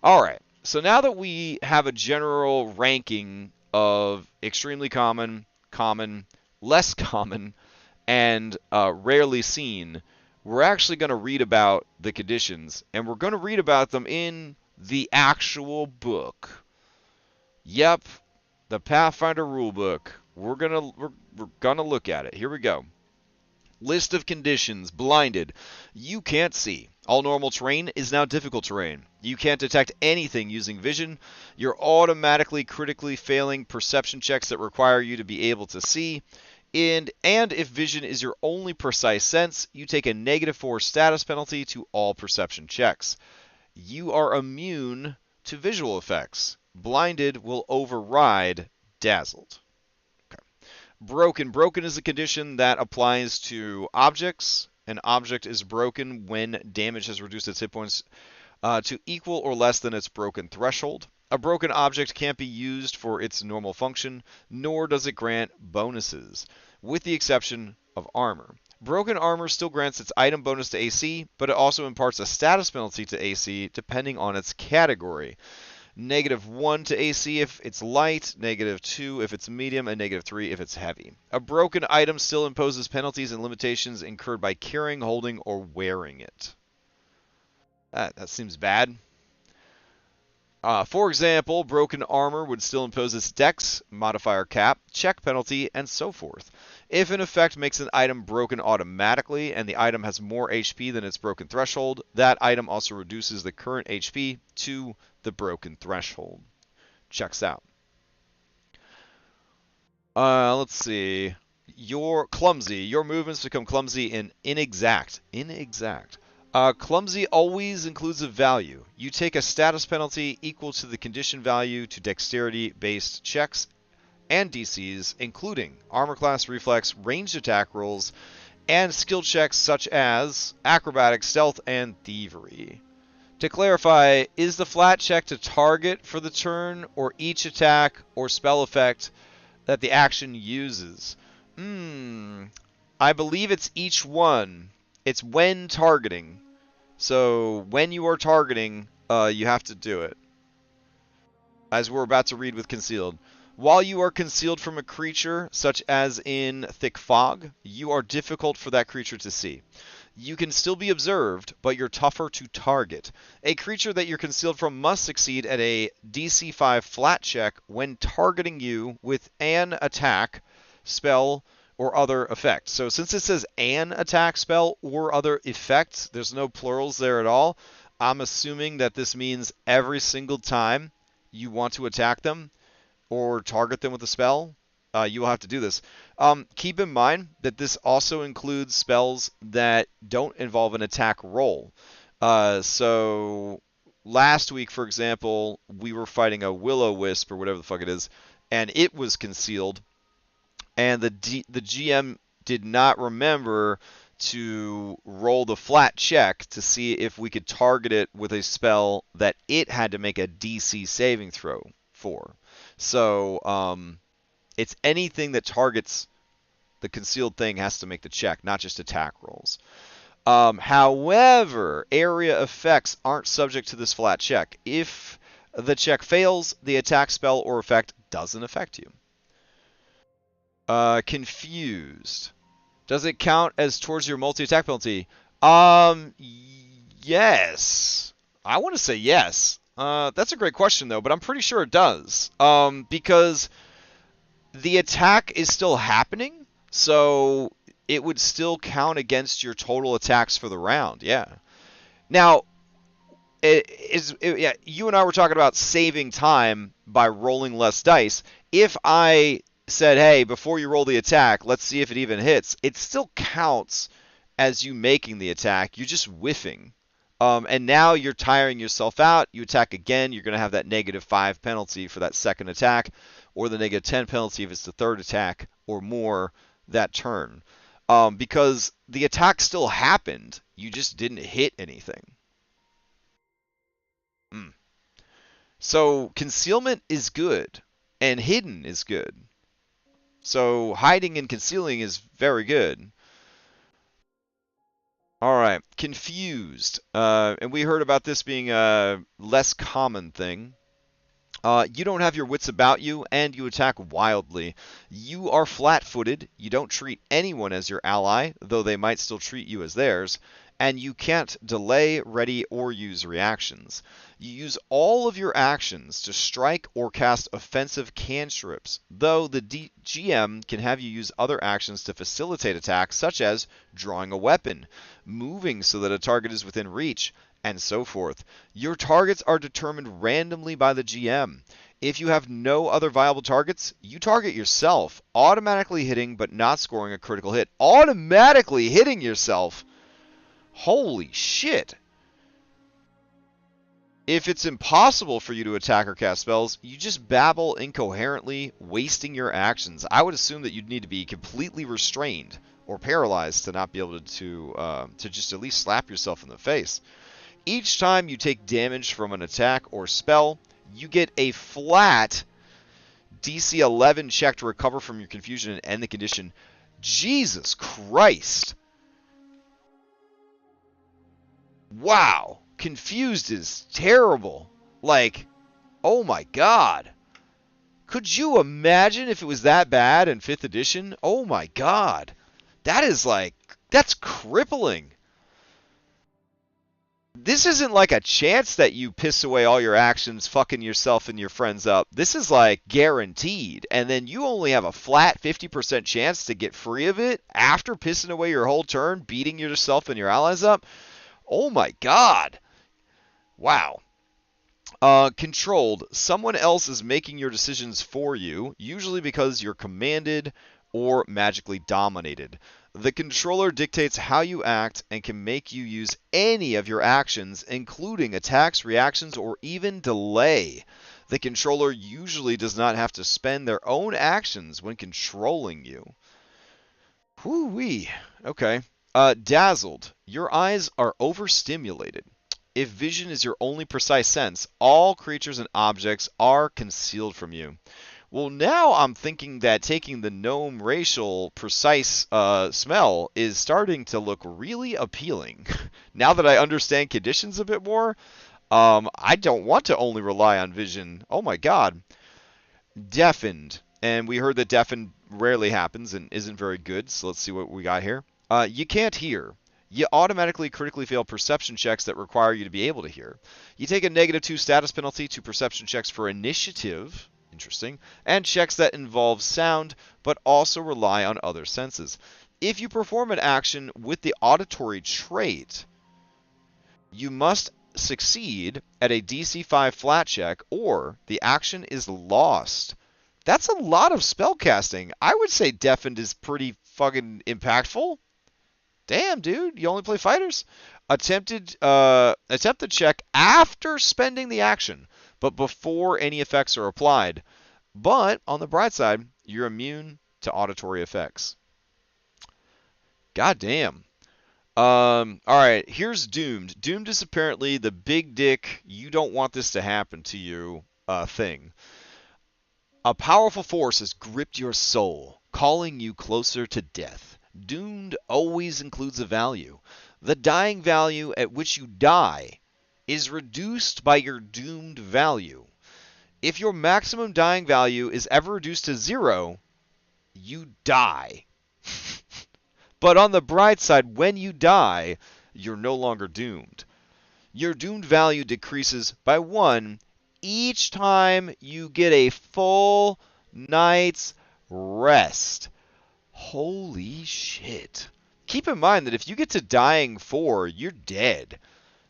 Alright, so now that we have a general ranking of extremely common, common, less common, and rarely seen, we're actually going to read about the conditions, and we're going to read about them in the actual book. Yep, the Pathfinder Rulebook. We're gonna look at it. Here we go. List of conditions. Blinded. You can't see. All normal terrain is now difficult terrain. You can't detect anything using vision. You're automatically critically failing perception checks that require you to be able to see. And if vision is your only precise sense, you take a -4 status penalty to all perception checks. You are immune to visual effects. Blinded will override dazzled. Okay. Broken. Broken is a condition that applies to objects. An object is broken when damage has reduced its hit points to equal or less than its broken threshold. A broken object can't be used for its normal function, nor does it grant bonuses, with the exception of armor. Broken armor still grants its item bonus to AC, but it also imparts a status penalty to AC depending on its category. -1 to AC if it's light, -2 if it's medium, and -3 if it's heavy. A broken item still imposes penalties and limitations incurred by carrying, holding, or wearing it. That seems bad. For example, broken armor would still impose its dex, modifier cap, check penalty, and so forth. If an effect makes an item broken automatically and the item has more HP than its broken threshold, that item also reduces the current HP to the broken threshold. Checks out. Let's see. You're clumsy. Your movements become clumsy and inexact. Clumsy always includes a value. You take a status penalty equal to the condition value to dexterity-based checks and DCs, including armor class, reflex, ranged attack rolls, and skill checks such as acrobatics, stealth, and thievery. To clarify, is the flat check to target for the turn, or each attack or spell effect that the action uses? I believe it's each one. It's when targeting. So when you are targeting, you have to do it. As we're about to read with Concealed. While you are concealed from a creature, such as in thick fog, you are difficult for that creature to see. You can still be observed, but you're tougher to target. A creature that you're concealed from must succeed at a DC 5 flat check when targeting you with an attack, spell, or other effect. So since it says an attack, spell, or other effect, there's no plurals there at all. I'm assuming that this means every single time you want to attack them or target them with a spell, you will have to do this. Keep in mind that this also includes spells that don't involve an attack roll. So last week, for example, we were fighting a Will-O-Wisp or whatever the fuck it is, and it was concealed. And the GM did not remember to roll the flat check to see if we could target it with a spell that it had to make a DC saving throw for. So it's anything that targets the concealed thing has to make the check, not just attack rolls. However, area effects aren't subject to this flat check. If the check fails, the attack, spell, or effect doesn't affect you. Confused. Does it count as towards your multi-attack penalty? Um, yes. I want to say yes. That's a great question though, but I'm pretty sure it does. Because the attack is still happening, so it would still count against your total attacks for the round. Yeah. Now, yeah, you and I were talking about saving time by rolling less dice. If I said, hey, before you roll the attack, let's see if it even hits, it still counts as you making the attack. You're just whiffing. And now you're tiring yourself out. You attack again, you're going to have that -5 penalty for that second attack, or the -10 penalty if it's the third attack or more that turn. Because the attack still happened, you just didn't hit anything. Mm. So concealment is good, and hidden is good. So hiding and concealing is very good. All right, confused. And we heard about this being a less common thing. You don't have your wits about you, and you attack wildly. You are flat-footed. You don't treat anyone as your ally, though they might still treat you as theirs. And you can't delay, ready, or use reactions. You use all of your actions to strike or cast offensive cantrips, though the GM can have you use other actions to facilitate attacks, such as drawing a weapon, moving so that a target is within reach, and so forth. Your targets are determined randomly by the GM. If you have no other viable targets, you target yourself, automatically hitting but not scoring a critical hit. Automatically hitting yourself? Holy shit. If it's impossible for you to attack or cast spells, you just babble incoherently, wasting your actions. I would assume that you'd need to be completely restrained or paralyzed to not be able to just at least slap yourself in the face. Each time you take damage from an attack or spell, you get a flat DC 11 check to recover from your confusion and end the condition. Jesus Christ. Wow. Confused is terrible. Like, oh my god. Could you imagine if it was that bad in 5th edition? Oh my god. That is like, that's crippling. This isn't like a chance that you piss away all your actions fucking yourself and your friends up. This is like guaranteed. And then you only have a flat 50% chance to get free of it after pissing away your whole turn, beating yourself and your allies up. Oh my god. Wow. Controlled. Someone else is making your decisions for you, usually because you're commanded or magically dominated. The controller dictates how you act and can make you use any of your actions, including attacks, reactions, or even delay. The controller usually does not have to spend their own actions when controlling you. Whoo-wee. Okay. Dazzled. Your eyes are overstimulated. If vision is your only precise sense, all creatures and objects are concealed from you. Well, now I'm thinking that taking the gnome racial precise smell is starting to look really appealing. Now that I understand conditions a bit more, I don't want to only rely on vision. Oh my god. Deafened. And we heard that deafened rarely happens and isn't very good, so let's see what we got here. You can't hear. You automatically critically fail perception checks that require you to be able to hear. You take a -2 status penalty to perception checks for initiative, interesting, and checks that involve sound but also rely on other senses. If you perform an action with the auditory trait, you must succeed at a DC 5 flat check or the action is lost. That's a lot of spellcasting. I would say deafened is pretty fucking impactful. Damn, dude, you only play fighters? Attempt the check after spending the action, but before any effects are applied. But, on the bright side, you're immune to auditory effects. God damn. Alright, here's Doomed. Doomed is apparently the big dick, you don't want this to happen to you thing. A powerful force has gripped your soul, calling you closer to death. Doomed always includes a value. The dying value at which you die is reduced by your doomed value. If your maximum dying value is ever reduced to 0, you die. But on the bright side, when you die, you're no longer doomed. Your doomed value decreases by 1 each time you get a full night's rest. Holy shit. Keep in mind that if you get to dying 4, you're dead.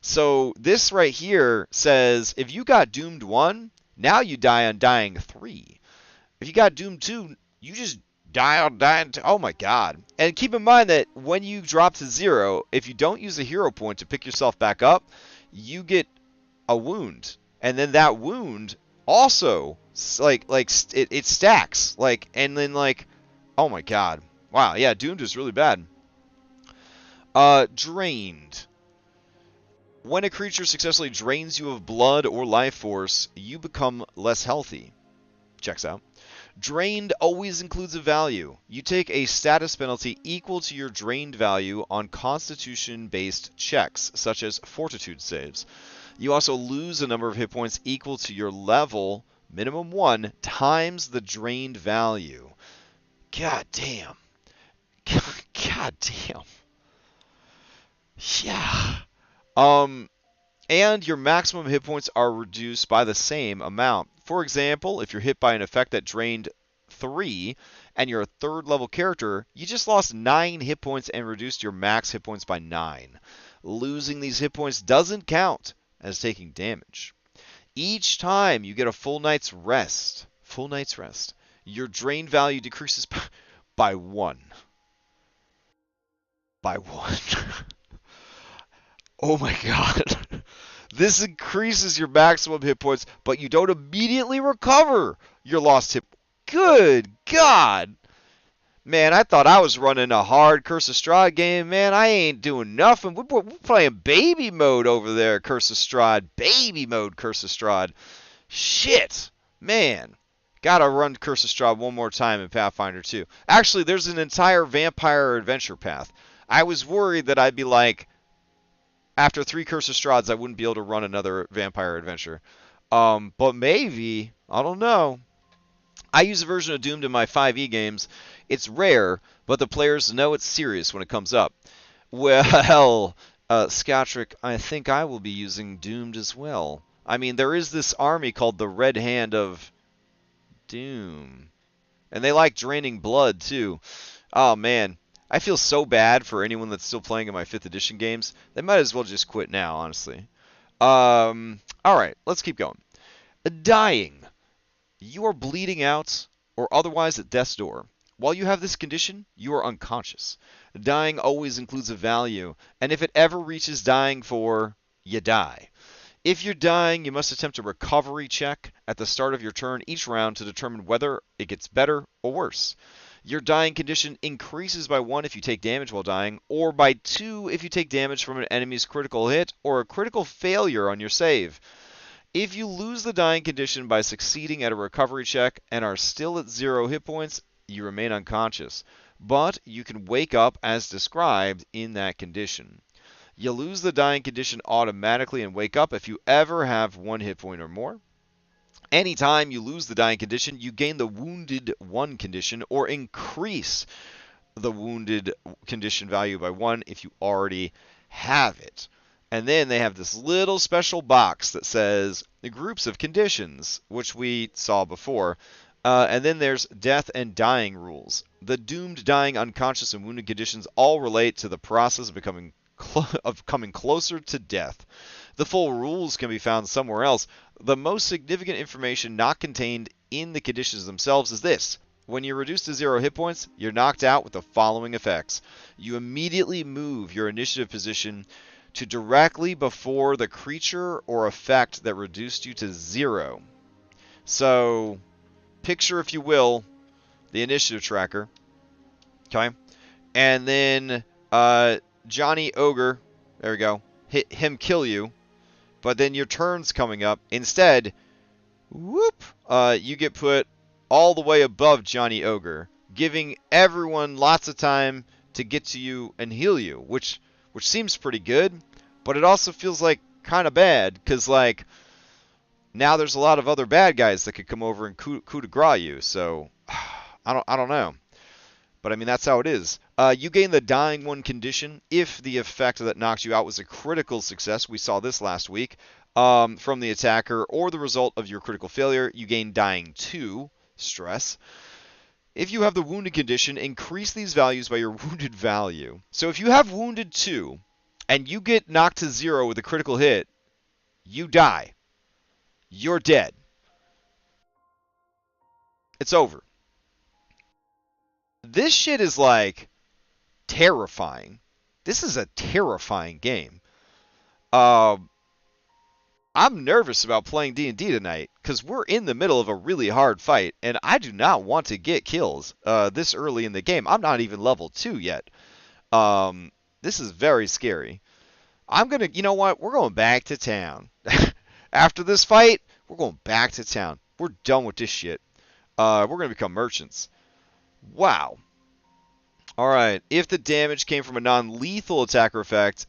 So this right here says if you got doomed 1, now you die on dying 3. If you got doomed 2, you just die on dying 2. Oh my god. And keep in mind that when you drop to 0, if you don't use a hero point to pick yourself back up, you get a wound. And then that wound also it stacks. And then oh my god. Wow, yeah, doomed is really bad. Drained. When a creature successfully drains you of blood or life force, you become less healthy. Checks out. Drained always includes a value. You take a status penalty equal to your drained value on constitution-based checks, such as fortitude saves. You also lose a number of hit points equal to your level, minimum 1, times the drained value. God damn. God damn. Yeah. And your maximum hit points are reduced by the same amount. For example, if you're hit by an effect that drained 3 and you're a 3rd level character, you just lost 9 hit points and reduced your max hit points by 9. Losing these hit points doesn't count as taking damage. Each time you get a full night's rest, your drain value decreases by 1. By 1. Oh my god. This increases your maximum hit points, but you don't immediately recover your lost hit. Good God. Man, I thought I was running a hard Curse of Strahd game. Man, I ain't doing nothing. We're playing baby mode over there, Curse of Strahd. Baby mode, Curse of Strahd. Shit. Man. Gotta run Curse of Strahd one more time in Pathfinder 2. Actually, there's an entire vampire adventure path. I was worried that I'd be like, after 3 Curse of Strahds, I wouldn't be able to run another vampire adventure. But maybe. I don't know. I use a version of Doomed in my 5e games. It's rare, but the players know it's serious when it comes up. Well, Scatrick, I think I will be using Doomed as well. I mean, there is this army called the Red Hand of Doom. And they like draining blood, too. Oh, man. I feel so bad for anyone that's still playing in my 5th edition games. They might as well just quit now, honestly. Alright, let's keep going. Dying. You are bleeding out or otherwise at death's door. While you have this condition, you are unconscious. Dying always includes a value, and if it ever reaches dying 4, you die. If you're dying, you must attempt a recovery check at the start of your turn each round to determine whether it gets better or worse. Your dying condition increases by 1 if you take damage while dying, or by 2 if you take damage from an enemy's critical hit or a critical failure on your save. If you lose the dying condition by succeeding at a recovery check and are still at 0 hit points, you remain unconscious, but you can wake up as described in that condition. You lose the dying condition automatically and wake up if you ever have 1 hit point or more. Anytime you lose the dying condition, you gain the wounded 1 condition or increase the wounded condition value by 1 if you already have it. And then they have this little special box that says the groups of conditions, which we saw before. And then there's death and dying rules. The doomed, dying, unconscious, and wounded conditions all relate to the process of coming closer to death. The full rules can be found somewhere else. The most significant information not contained in the conditions themselves is this. When you're reduced to 0 hit points, you're knocked out with the following effects. You immediately move your initiative position to directly before the creature or effect that reduced you to 0. So, picture, if you will, the initiative tracker. Okay? And then Johnny Ogre, there we go, hit him kill you. But then your turn's coming up. Instead, whoop, you get put all the way above Johnny Ogre, giving everyone lots of time to get to you and heal you, which seems pretty good, but it also feels like kind of bad, because like now there's a lot of other bad guys that could come over and coup de grace you. So I don't know, but I mean that's how it is. You gain the Dying One condition if the effect that knocked you out was a critical success. We saw this last week from the attacker, or the result of your critical failure. You gain Dying 2 stress. If you have the Wounded condition, increase these values by your wounded value. So if you have Wounded 2 and you get knocked to 0 with a critical hit, you die. You're dead. It's over. This shit is like terrifying. This is a terrifying game. Uh, I'm nervous about playing D&D tonight because we're in the middle of a really hard fight, and I do not want to get kills this early in the game. I'm not even level 2 yet. This is very scary. You know what? We're going back to town. After this fight, we're going back to town. We're done with this shit. We're going to become merchants. Wow. Alright, if the damage came from a non-lethal attacker effect,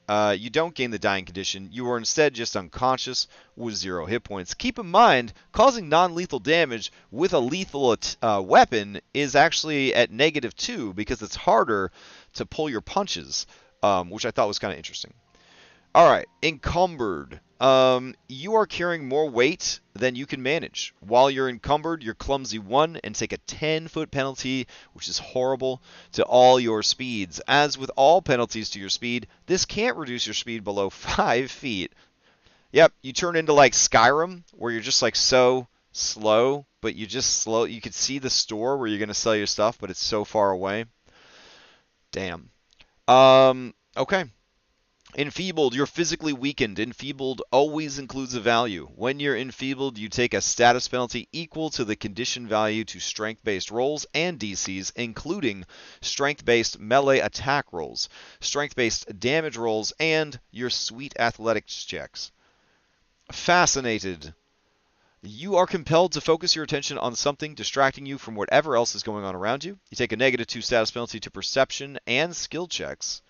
you don't gain the dying condition. You are instead just unconscious with 0 hit points. Keep in mind, causing non-lethal damage with a lethal weapon is actually at -2 because it's harder to pull your punches, which I thought was kind of interesting. Alright, encumbered. You are carrying more weight than you can manage. While you're encumbered, you're clumsy 1 and take a 10-foot penalty, which is horrible, to all your speeds. As with all penalties to your speed, this can't reduce your speed below 5 feet. Yep, you turn into like Skyrim, where you're just like so slow, but you just slow. You could see the store where you're going to sell your stuff, but it's so far away. Damn. Okay. Enfeebled, you're physically weakened. Enfeebled always includes a value. When you're enfeebled, you take a status penalty equal to the condition value to strength-based rolls and DCs, including strength-based melee attack rolls, strength-based damage rolls, and your sweet athletics checks. Fascinated. You are compelled to focus your attention on something distracting you from whatever else is going on around you. You take a -2 status penalty to perception and skill checks.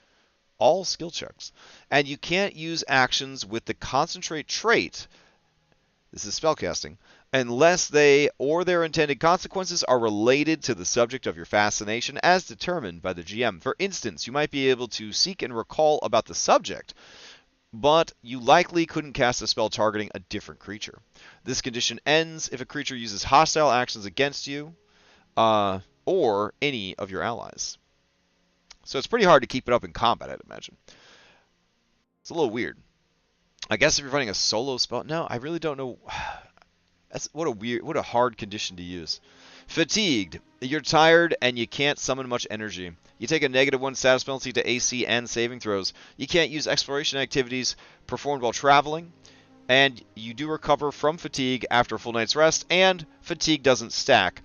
All skill checks. And you can't use actions with the concentrate trait, this is spellcasting, unless they or their intended consequences are related to the subject of your fascination as determined by the GM. For instance, you might be able to seek and recall about the subject, but you likely couldn't cast a spell targeting a different creature. This condition ends if a creature uses hostile actions against you or any of your allies. So it's pretty hard to keep it up in combat, I'd imagine. It's a little weird. I guess if you're running a solo spell, no, I really don't know. That's what a hard condition to use. Fatigued. You're tired and you can't summon much energy. You take a -1 status penalty to AC and saving throws. You can't use exploration activities performed while traveling, and you do recover from fatigue after a full night's rest, and fatigue doesn't stack.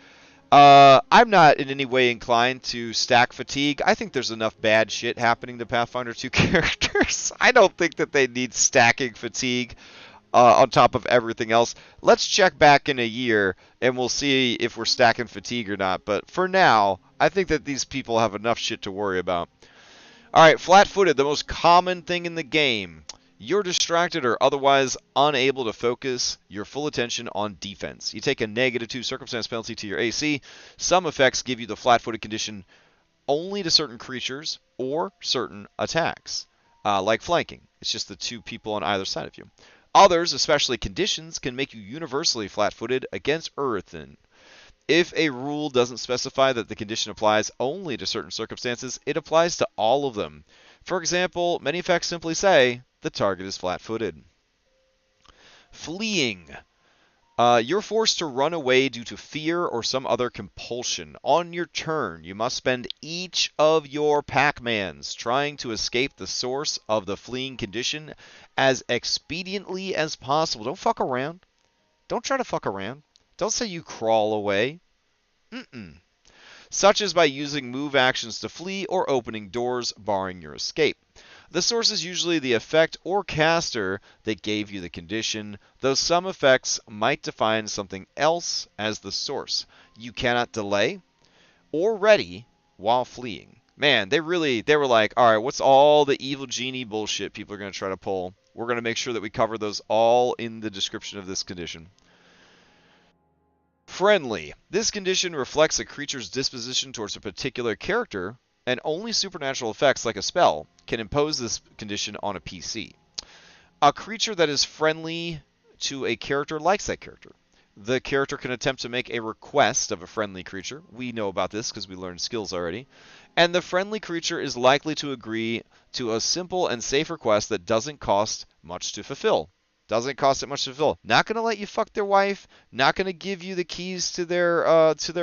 I'm not in any way inclined to stack fatigue. I think there's enough bad shit happening to Pathfinder 2 characters. I don't think that they need stacking fatigue on top of everything else. Let's check back in a year and we'll see if we're stacking fatigue or not. But for now, I think that these people have enough shit to worry about. Alright, flat-footed, the most common thing in the game. You're distracted or otherwise unable to focus your full attention on defense. You take a -2 circumstance penalty to your AC. Some effects give you the flat-footed condition only to certain creatures or certain attacks, like flanking. It's just the 2 people on either side of you. Others, especially conditions, can make you universally flat-footed against earthen. If a rule doesn't specify that the condition applies only to certain circumstances, it applies to all of them. For example, many effects simply say the target is flat-footed. Fleeing. You're forced to run away due to fear or some other compulsion. On your turn, you must spend each of your Pac-Mans trying to escape the source of the fleeing condition as expediently as possible. Don't fuck around. Don't try to fuck around. Don't say you crawl away. Such as by using move actions to flee or opening doors, barring your escape. The source is usually the effect or caster that gave you the condition, though some effects might define something else as the source. You cannot delay or ready while fleeing. Man, they were like, all right, what's all the evil genie bullshit people are going to try to pull? We're going to make sure that we cover those all in the description of this condition. Friendly. This condition reflects a creature's disposition towards a particular character and only supernatural effects like a spell can impose this condition on a PC. A creature that is friendly to a character likes that character. The character can attempt to make a request of a friendly creature. We know about this because we learned skills already. And the friendly creature is likely to agree to a simple and safe request that doesn't cost much to fulfill. Doesn't cost it much to fulfill. Not going to let you fuck their wife. Not going to give you the keys to their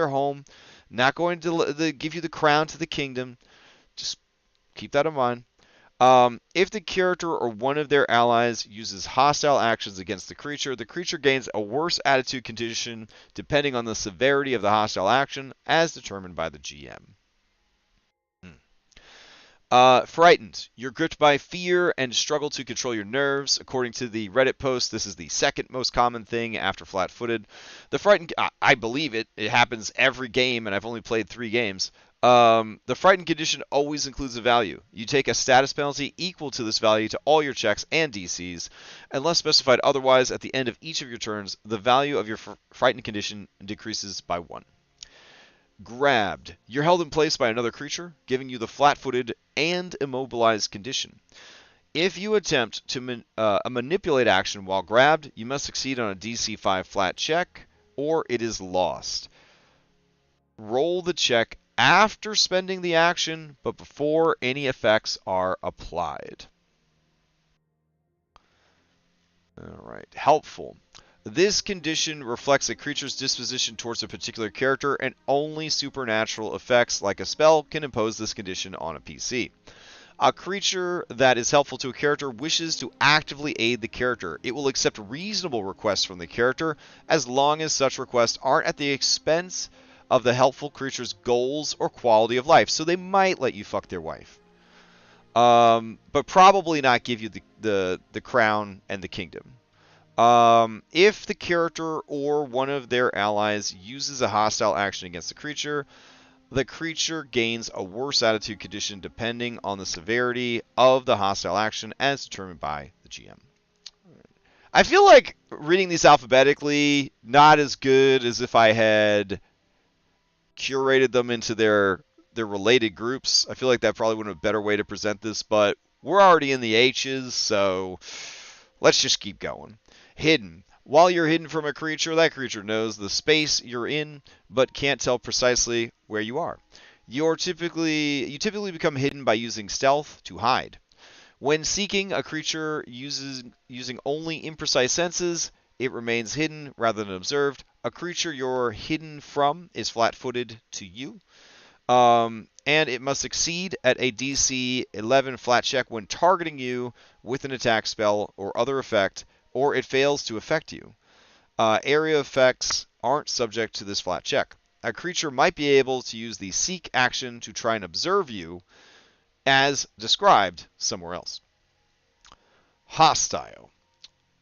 home. Not going to give you the crown to the kingdom. Just keep that in mind. If the character or one of their allies uses hostile actions against the creature gains a worse attitude condition depending on the severity of the hostile action as determined by the GM. Frightened. You're gripped by fear and struggle to control your nerves. According to the Reddit post, this is the second most common thing after flat-footed. The frightened, I believe it. It happens every game, and I've only played 3 games. The frightened condition always includes a value. You take a status penalty equal to this value to all your checks and DCs. Unless specified otherwise, at the end of each of your turns, the value of your frightened condition decreases by 1. Grabbed. You're held in place by another creature, giving you the flat-footed and immobilized condition. If you attempt to manipulate action while grabbed, you must succeed on a DC 5 flat check, or it is lost. Roll the check after spending the action, but before any effects are applied. Alright, helpful. This condition reflects a creature's disposition towards a particular character, and only supernatural effects like a spell can impose this condition on a PC. A creature that is helpful to a character wishes to actively aid the character. It will accept reasonable requests from the character as long as such requests aren't at the expense of the helpful creature's goals or quality of life. So they might let you fuck their wife, but probably not give you the crown and the kingdom. If the character or one of their allies uses a hostile action against the creature gains a worse attitude condition depending on the severity of the hostile action as determined by the GM. I feel like reading these alphabetically, not as good as if I had curated them into their related groups. I feel like that probably would have been a better way to present this, but we're already in the H's, so let's just keep going. Hidden. While you're hidden from a creature, that creature knows the space you're in, but can't tell precisely where you are. You typically become hidden by using stealth to hide. When seeking a creature using only imprecise senses, it remains hidden rather than observed. A creature you're hidden from is flat-footed to you. And it must succeed at a DC 11 flat check when targeting you with an attack spell or other effect, or it fails to affect you. Area effects aren't subject to this flat check. A creature might be able to use the seek action to try and observe you, as described somewhere else. Hostile.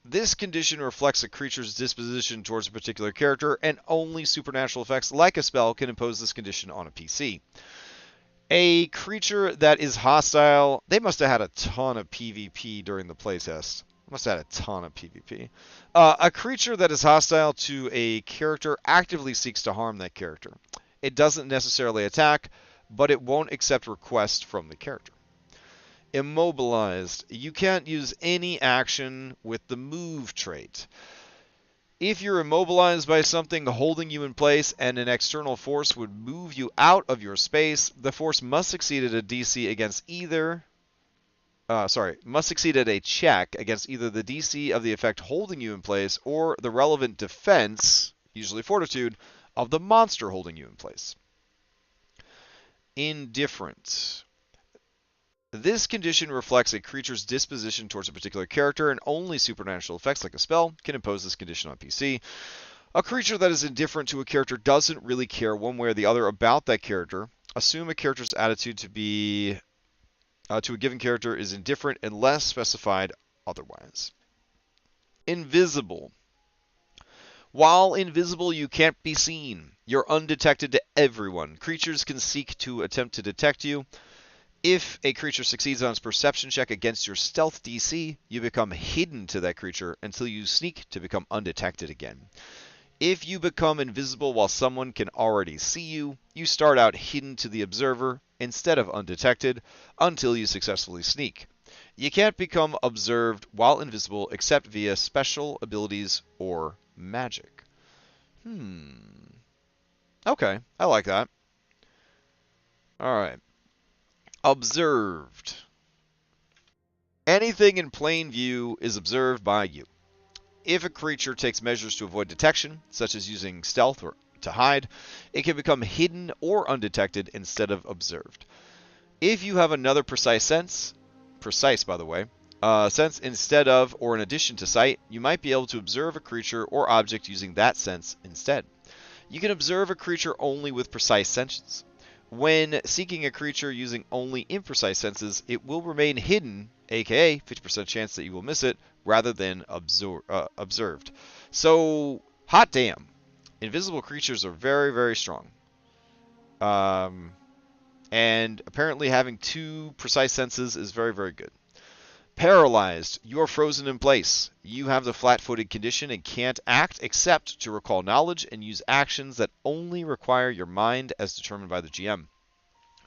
This condition reflects a creature's disposition towards a particular character, and only supernatural effects like a spell can impose this condition on a PC. A creature that is hostile, they must have had a ton of PvP during the playtest. Must have had a ton of PvP. A creature that is hostile to a character actively seeks to harm that character. It doesn't necessarily attack, but it won't accept requests from the character. Immobilized. You can't use any action with the move trait. If you're immobilized by something holding you in place and an external force would move you out of your space, the force must succeed at a DC against either... must succeed at a check against either the DC of the effect holding you in place or the relevant defense, usually fortitude, of the monster holding you in place. Indifferent. This condition reflects a creature's disposition towards a particular character, and only supernatural effects like a spell can impose this condition on PC. A creature that is indifferent to a character doesn't really care one way or the other about that character. Assume a character's attitude to a given character is indifferent unless specified otherwise. Invisible. While invisible, you can't be seen. You're undetected to everyone. Creatures can seek to attempt to detect you. If a creature succeeds on its perception check against your stealth DC, you become hidden to that creature until you sneak to become undetected again. If you become invisible while someone can already see you, you start out hidden to the observer instead of undetected until you successfully sneak. You can't become observed while invisible except via special abilities or magic. Okay, I like that. Alright. Observed. Anything in plain view is observed by you. If a creature takes measures to avoid detection, such as using stealth or to hide, it can become hidden or undetected instead of observed. If you have another precise by the way, sense instead of or in addition to sight, you might be able to observe a creature or object using that sense instead. You can observe a creature only with precise senses. When seeking a creature using only imprecise senses, it will remain hidden, aka 50% chance that you will miss it, rather than observed. So, hot damn. Invisible creatures are very, very strong. And apparently having 2 precise senses is very, very good. Paralyzed. You are frozen in place. You have the flat-footed condition and can't act except to recall knowledge and use actions that only require your mind as determined by the GM.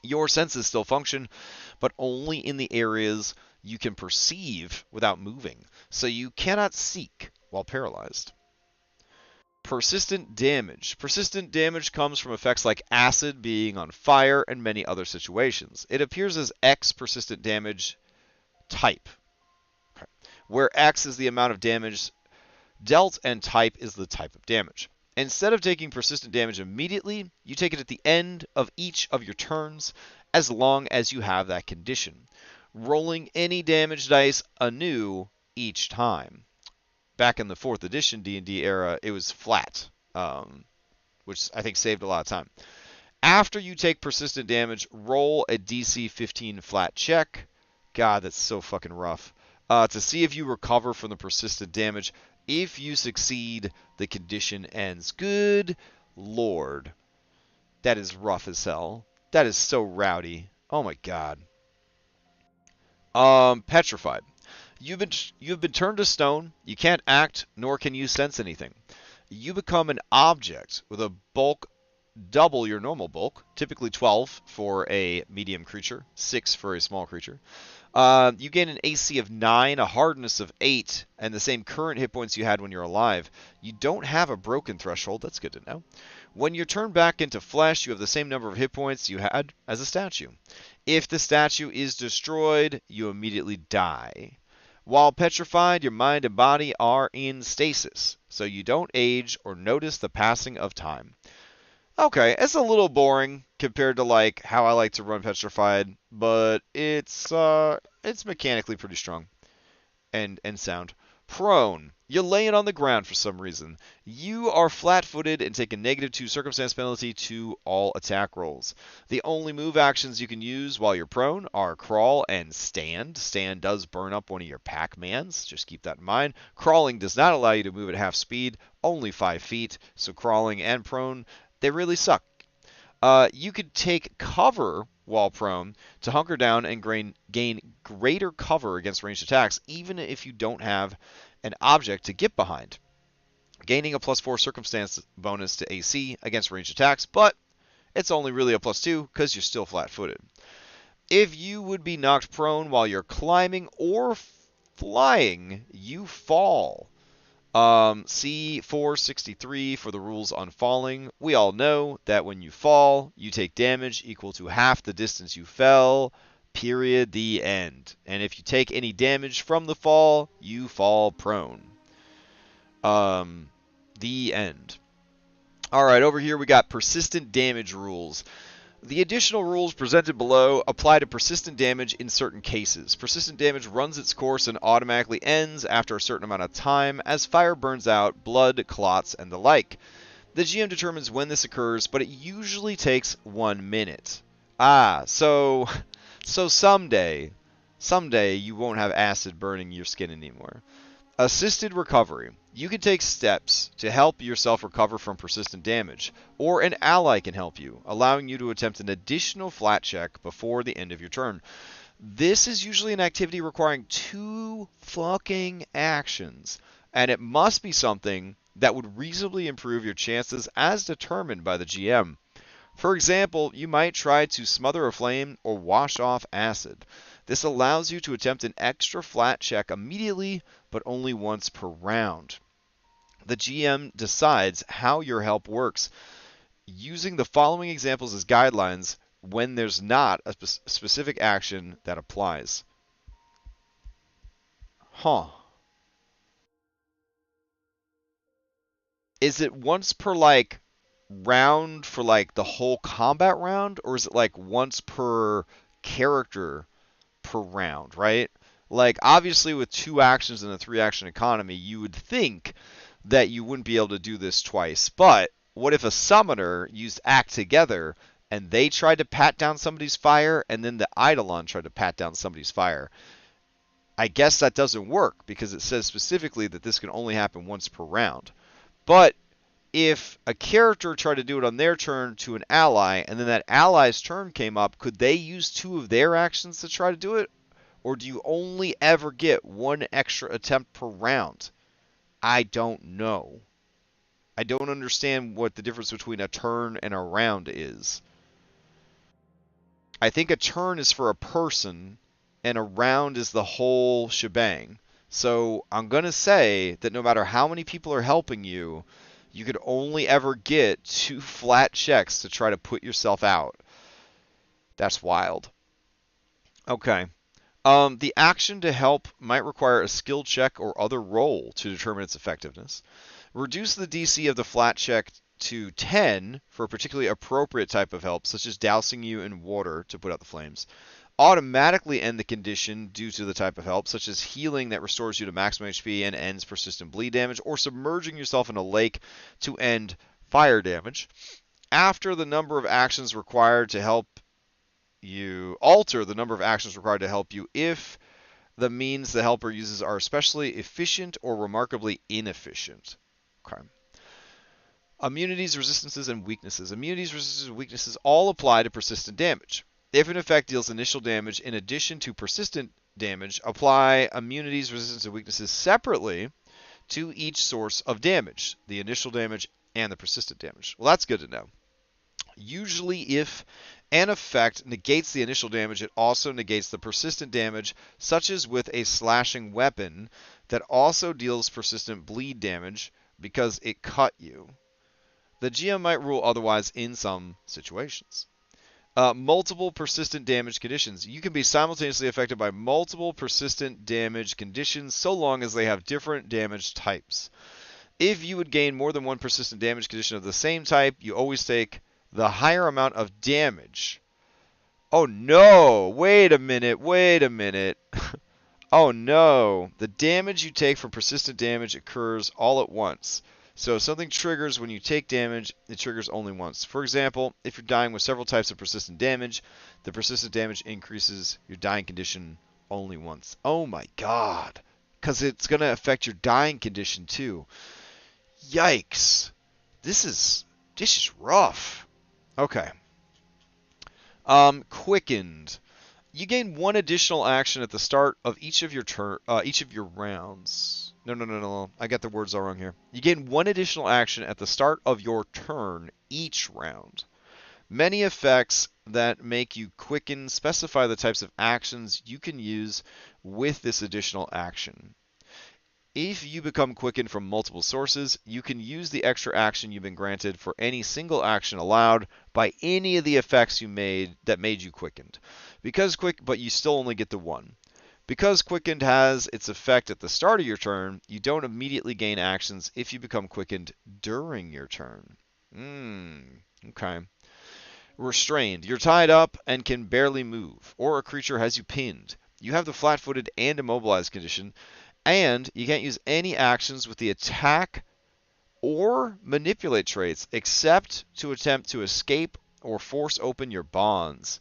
Your senses still function, but only in the areas you can perceive without moving, so you cannot seek while paralyzed. Persistent damage. Persistent damage comes from effects like acid, being on fire, and many other situations. It appears as X persistent damage type, where X is the amount of damage dealt and type is the type of damage. Instead of taking persistent damage immediately, you take it at the end of each of your turns, as long as you have that condition, rolling any damage dice anew each time. Back in the 4th edition D&D era, it was flat, which I think saved a lot of time. After you take persistent damage, roll a DC 15 flat check. God, that's so fucking rough. To see if you recover from the persistent damage. If you succeed, the condition ends. Good lord. That is rough as hell. That is so rowdy. Oh my god. Petrified. You've been turned to stone. You can't act, nor can you sense anything. You become an object with a bulk double your normal bulk, typically 12 for a medium creature, 6 for a small creature. You gain an AC of 9, a hardness of 8, and the same current hit points you had when you're alive. You don't have a broken threshold. That's good to know. When you're turned back into flesh, you have the same number of hit points you had as a statue. If the statue is destroyed, you immediately die. While petrified, your mind and body are in stasis, so you don't age or notice the passing of time. Okay, it's a little boring compared to like how I like to run petrified, but it's mechanically pretty strong and sound. Prone. You're laying on the ground for some reason. You are flat-footed and take a -2 circumstance penalty to all attack rolls. The only move actions you can use while you're prone are crawl and stand. Stand does burn up one of your Pac-Mans. Just keep that in mind. Crawling does not allow you to move at half speed, only 5 feet. So crawling and prone, they really suck. You could take cover while prone to hunker down and gain greater cover against ranged attacks, even if you don't have an object to get behind. Gaining a +4 circumstance bonus to AC against ranged attacks, but it's only really a +2 because you're still flat-footed. If you would be knocked prone while you're climbing or flying, you fall. See 463 for the rules on falling. We all know that when you fall, you take damage equal to half the distance you fell, period, the end. And if you take any damage from the fall, you fall prone. The end. Alright, over here we got persistent damage rules. The additional rules presented below apply to persistent damage in certain cases. Persistent damage runs its course and automatically ends after a certain amount of time as fire burns out, blood clots, and the like. The GM determines when this occurs, but it usually takes 1 minute. So someday you won't have acid burning your skin anymore. Assisted recovery. You can take steps to help yourself recover from persistent damage, or an ally can help you, allowing you to attempt an additional flat check before the end of your turn. This is usually an activity requiring 2 fucking actions, and it must be something that would reasonably improve your chances as determined by the GM. For example, you might try to smother a flame or wash off acid. This allows you to attempt an extra flat check immediately, but only once per round. The GM decides how your help works, using the following examples as guidelines when there's not a specific action that applies. Huh. Is it once per like round for like the whole combat round, or is it like once per character per round, right? Like obviously with 2 actions in a 3 action economy, you would think that you wouldn't be able to do this twice. But what if a summoner used Act Together and they tried to pat down somebody's fire and then the Eidolon tried to pat down somebody's fire? I guess that doesn't work because it says specifically that this can only happen once per round. But if a character tried to do it on their turn to an ally and then that ally's turn came up, could they use 2 of their actions to try to do it? Or do you only ever get 1 extra attempt per round? I don't know. I don't understand what the difference between a turn and a round is. I think a turn is for a person and a round is the whole shebang. So I'm going to say that no matter how many people are helping you, you could only ever get 2 flat checks to try to put yourself out. That's wild. Okay. The action to help might require a skill check or other roll to determine its effectiveness. Reduce the DC of the flat check to 10 for a particularly appropriate type of help, such as dousing you in water to put out the flames. Automatically end the condition due to the type of help, such as healing that restores you to maximum HP and ends persistent bleed damage, or submerging yourself in a lake to end fire damage. After the number of actions required to help you, alter the number of actions required to help you if the means the helper uses are especially efficient or remarkably inefficient. Okay. Immunities, resistances, and weaknesses. Immunities, resistances, and weaknesses all apply to persistent damage. If an effect deals initial damage in addition to persistent damage, apply immunities, resistances, and weaknesses separately to each source of damage, the initial damage and the persistent damage. Well, that's good to know. Usually, if an effect negates the initial damage, it also negates the persistent damage, such as with a slashing weapon that also deals persistent bleed damage because it cut you. The GM might rule otherwise in some situations. Multiple persistent damage conditions. You can be simultaneously affected by multiple persistent damage conditions so long as they have different damage types. If you would gain more than 1 persistent damage condition of the same type, you always take the higher amount of damage. Oh no! Wait a minute, wait a minute. Oh no! The damage you take from persistent damage occurs all at once. So if something triggers when you take damage, it triggers only once. For example, if you're dying with several types of persistent damage, the persistent damage increases your dying condition only once. Oh my god! Because it's going to affect your dying condition too. Yikes! This is rough. Okay. Quickened. You gain 1 additional action at the start of each of your rounds. No. I got the words all wrong here. You gain 1 additional action at the start of your turn each round. Many effects that make you quicken specify the types of actions you can use with this additional action. If you become quickened from multiple sources, you can use the extra action you've been granted for any single action allowed by any of the effects you made that made you quickened. But you still only get the 1. Because quickened has its effect at the start of your turn, you don't immediately gain actions if you become quickened during your turn. Okay. Restrained. You're tied up and can barely move, or a creature has you pinned. You have the flat-footed and immobilized condition, and you can't use any actions with the attack or manipulate traits except to attempt to escape or force open your bonds.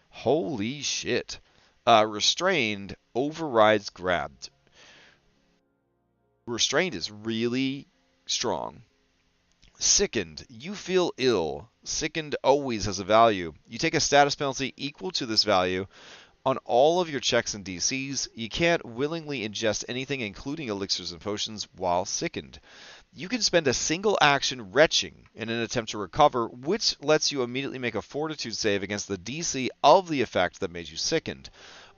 Holy shit. Restrained overrides grabbed. Restrained is really strong. Sickened. You feel ill. Sickened always has a value. You take a status penalty equal to this value On all of your checks and DCs, you can't willingly ingest anything including elixirs and potions while sickened. You can spend a single action retching in an attempt to recover, which lets you immediately make a fortitude save against the DC of the effect that made you sickened.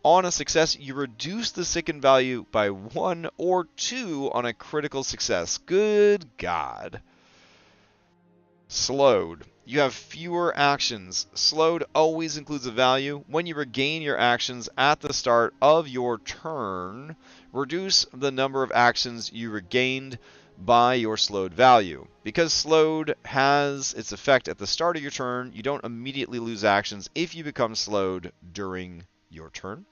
On a success, you reduce the sicken value by 1 or 2 on a critical success. Good God. Slowed. You have fewer actions. Slowed always includes a value. When you regain your actions at the start of your turn, reduce the number of actions you regained by your slowed value. Because slowed has its effect at the start of your turn, you don't immediately lose actions if you become slowed during your turn.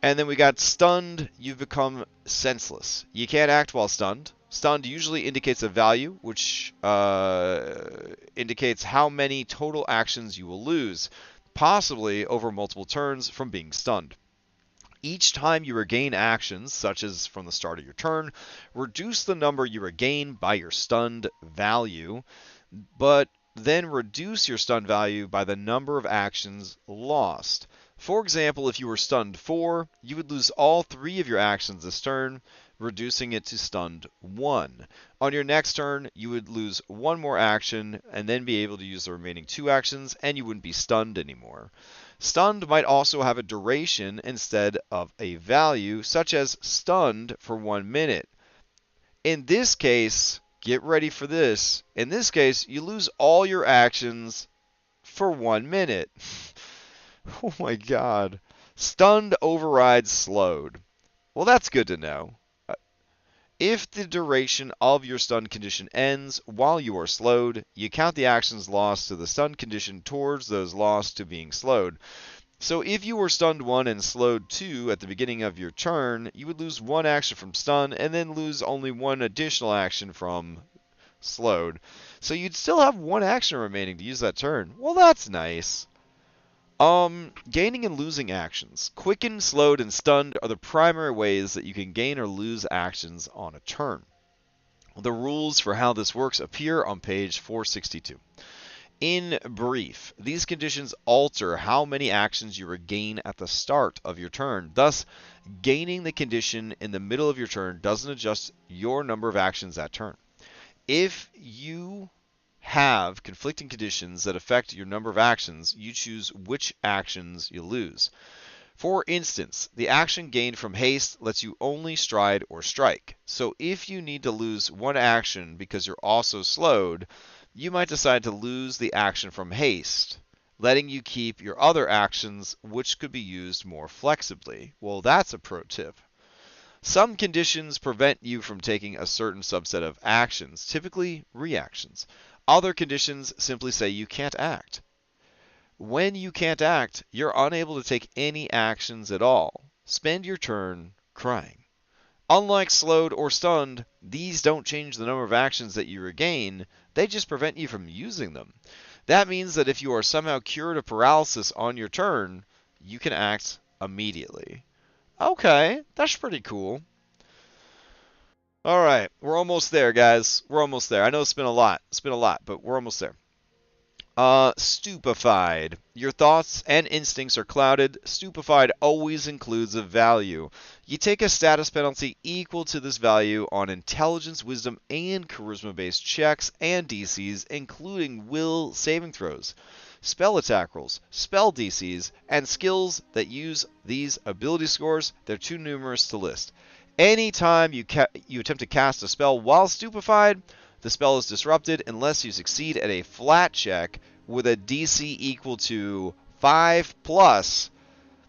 And then we got stunned. You've become senseless. You can't act while stunned. Stunned usually indicates a value, which indicates how many total actions you will lose, possibly over multiple turns from being stunned. Each time you regain actions, such as from the start of your turn, reduce the number you regain by your stunned value, but then reduce your stunned value by the number of actions lost. For example, if you were stunned 4, you would lose all 3 of your actions this turn, reducing it to stunned 1. On your next turn, you would lose 1 more action and then be able to use the remaining 2 actions, and you wouldn't be stunned anymore. Stunned might also have a duration instead of a value, such as stunned for 1 minute. In this case, get ready for this. In this case, you lose all your actions for 1 minute. Oh my God. Stunned overrides slowed. Well, that's good to know. If the duration of your stun condition ends while you are slowed, you count the actions lost to the stun condition towards those lost to being slowed. So if you were stunned 1 and slowed 2 at the beginning of your turn, you would lose 1 action from stun and then lose only 1 additional action from slowed. So you'd still have 1 action remaining to use that turn. Well, that's nice. Gaining and losing actions. Quicken, slowed, and stunned are the primary ways that you can gain or lose actions on a turn. The rules for how this works appear on page 462. In brief, these conditions alter how many actions you regain at the start of your turn. Thus, gaining the condition in the middle of your turn doesn't adjust your number of actions that turn. If you have conflicting conditions that affect your number of actions, you choose which actions you lose. For instance, the action gained from haste lets you only stride or strike. So if you need to lose 1 action because you're also slowed, you might decide to lose the action from haste, letting you keep your other actions, which could be used more flexibly. Well, that's a pro tip. Some conditions prevent you from taking a certain subset of actions, typically reactions. Other conditions simply say you can't act. When you can't act, you're unable to take any actions at all. Spend your turn crying. Unlike slowed or stunned, these don't change the number of actions that you regain, they just prevent you from using them. That means that if you are somehow cured of paralysis on your turn, you can act immediately. Okay, that's pretty cool. All right, we're almost there, guys. We're almost there. I know it's been a lot. But we're almost there. Stupefied. Your thoughts and instincts are clouded. Stupefied always includes a value. You take a status penalty equal to this value on intelligence, wisdom, and charisma-based checks and DCs, including will saving throws, spell attack rolls, spell DCs, and skills that use these ability scores. They're too numerous to list. Anytime you attempt to cast a spell while stupefied, the spell is disrupted unless you succeed at a flat check with a DC equal to 5 plus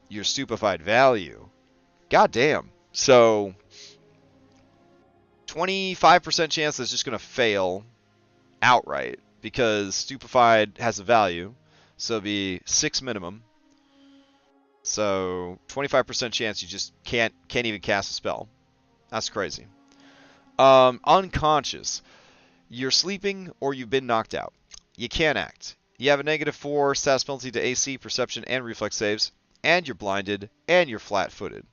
your stupefied value. God damn. So, 25% chance that's just going to fail outright because stupefied has a value. So it'd be 6 minimum. So 25% chance you just can't even cast a spell. That's crazy. Unconscious. You're sleeping or you've been knocked out. You can't act. You have a -4 status penalty to AC, perception, and reflex saves, and you're blinded, and you're flat-footed.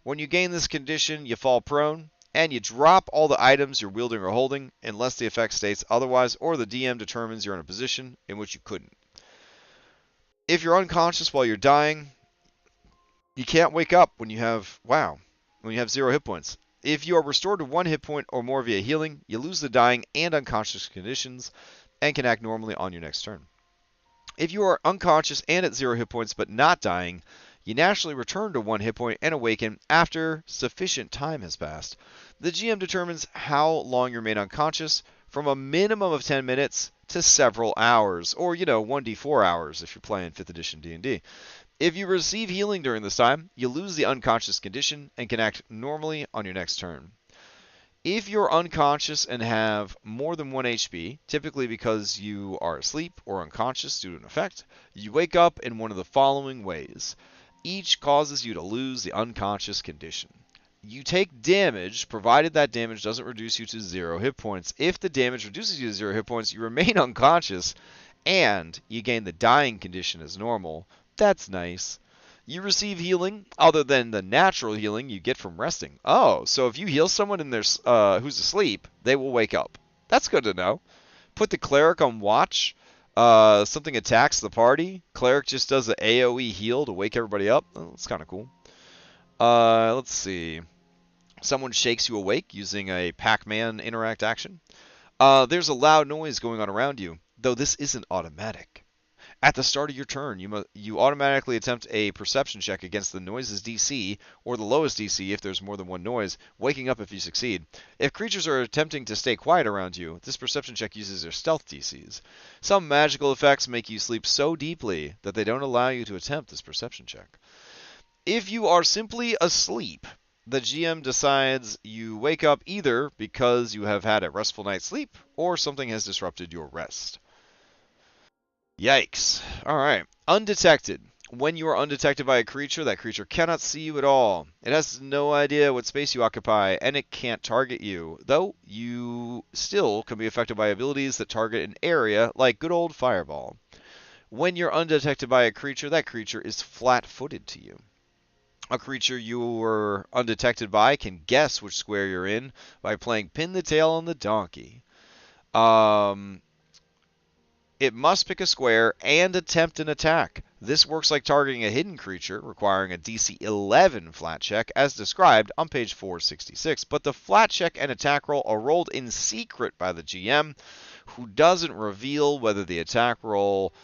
When you gain this condition, you fall prone, and you drop all the items you're wielding or holding, unless the effect states otherwise, or the DM determines you're in a position in which you couldn't. If you're unconscious while you're dying, You can't wake up when you have, wow, when you have 0 hit points. If you are restored to 1 hit point or more via healing, you lose the dying and unconscious conditions and can act normally on your next turn. If you are unconscious and at 0 hit points but not dying, you naturally return to 1 hit point and awaken after sufficient time has passed. The GM determines how long you remain unconscious, from a minimum of 10 minutes to several hours, or 1d4 hours if you're playing 5th edition D&D. If you receive healing during this time, you lose the unconscious condition and can act normally on your next turn. If you're unconscious and have more than 1 HP, typically because you are asleep or unconscious due to an effect, you wake up in one of the following ways. Each causes you to lose the unconscious condition. You take damage, provided that damage doesn't reduce you to 0 hit points. If the damage reduces you to 0 hit points, you remain unconscious, and you gain the dying condition as normal. That's nice. You receive healing other than the natural healing you get from resting. Oh, so if you heal someone in their, who's asleep, they will wake up. That's good to know. Put the cleric on watch. Something attacks the party. Cleric just does the AoE heal to wake everybody up. Oh, that's kind of cool. Let's see. Someone shakes you awake using a Pac-Man interact action. There's a loud noise going on around you, though this isn't automatic. At the start of your turn, you automatically attempt a perception check against the noise's DC, or the lowest DC if there's more than one noise, waking up if you succeed. If creatures are attempting to stay quiet around you, this perception check uses their stealth DCs. Some magical effects make you sleep so deeply that they don't allow you to attempt this perception check. If you are simply asleep, the GM decides you wake up either because you have had a restful night's sleep, or something has disrupted your rest. Yikes. Alright. Undetected. When you are undetected by a creature, that creature cannot see you at all. It has no idea what space you occupy, and it can't target you, though you still can be affected by abilities that target an area, like good old Fireball. When you're undetected by a creature, that creature is flat-footed to you. A creature you were undetected by can guess which square you're in by playing Pin the Tail on the Donkey. It must pick a square and attempt an attack. This works like targeting a hidden creature, requiring a DC 11 flat check, as described on page 466. But the flat check and attack roll are rolled in secret by the GM, who doesn't reveal whether the attack roll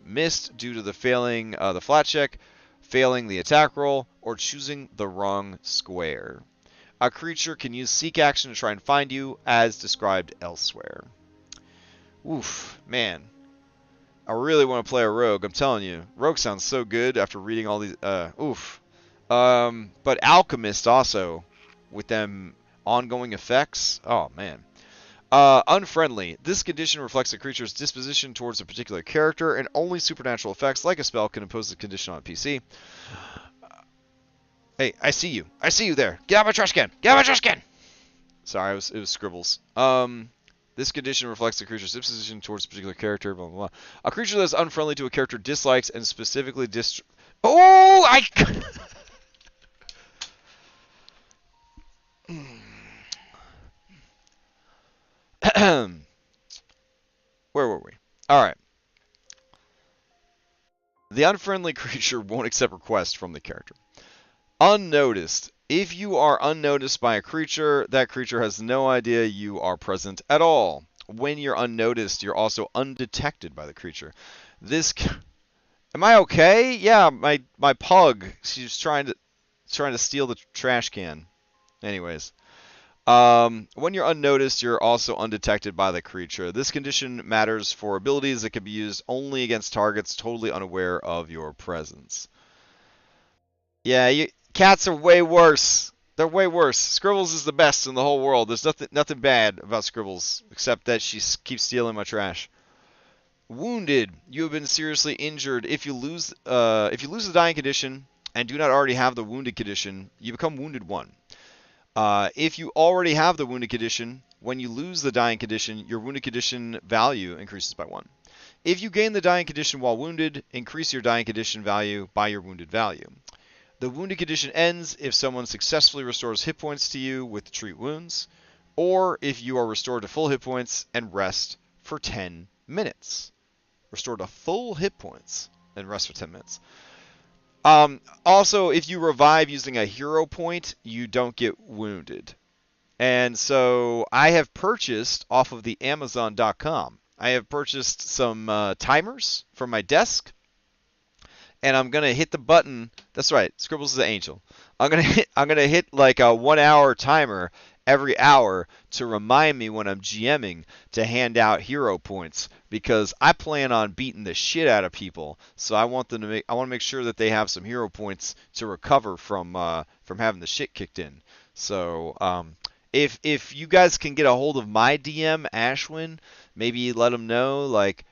missed due to the failing the flat check, failing the attack roll, or choosing the wrong square. A creature can use seek action to try and find you, as described elsewhere. Oof, man. I really want to play a rogue. I'm telling you, rogue sounds so good after reading all these. Oof. But alchemist also, with them ongoing effects. Oh man. Unfriendly. This condition reflects a creature's disposition towards a particular character, and only supernatural effects, like a spell, can impose the condition on a PC. Hey, I see you. I see you there. Get out of my trash can. Get out of my trash can. Sorry, it was scribbles. This condition reflects the creature's disposition towards a particular character, blah, blah, blah. A creature that is unfriendly to a character dislikes and specifically Oh, Where were we? Alright. The unfriendly creature won't accept requests from the character. Unnoticed. If you are unnoticed by a creature, that creature has no idea you are present at all. When you're unnoticed, you're also undetected by the creature. Am I okay? Yeah, my pug. She's trying to steal the trash can. Anyways, when you're unnoticed, you're also undetected by the creature. This condition matters for abilities that can be used only against targets totally unaware of your presence. Yeah, cats are way worse. They're way worse. Scribbles is the best in the whole world. There's nothing bad about Scribbles, except that she keeps stealing my trash. Wounded. You have been seriously injured. If you lose the dying condition and do not already have the wounded condition, you become wounded 1. If you already have the wounded condition, when you lose the dying condition, your wounded condition value increases by 1. If you gain the dying condition while wounded, increase your dying condition value by your wounded value. The wounded condition ends if someone successfully restores hit points to you with treat wounds, or if you are restored to full hit points and rest for 10 minutes. Restored to full hit points and rest for 10 minutes. Also, if you revive using a hero point, you don't get wounded. And so I have purchased off of the Amazon.com. I have purchased some timers for my desk, and I'm gonna hit the button. That's right, Scribbles is an angel. I'm gonna hit like a 1 hour timer every hour to remind me when I'm GMing to hand out hero points because I plan on beating the shit out of people. So I want them to I want to make sure that they have some hero points to recover from having the shit kicked in. So if you guys can get a hold of my DM Ashwin, maybe let him know like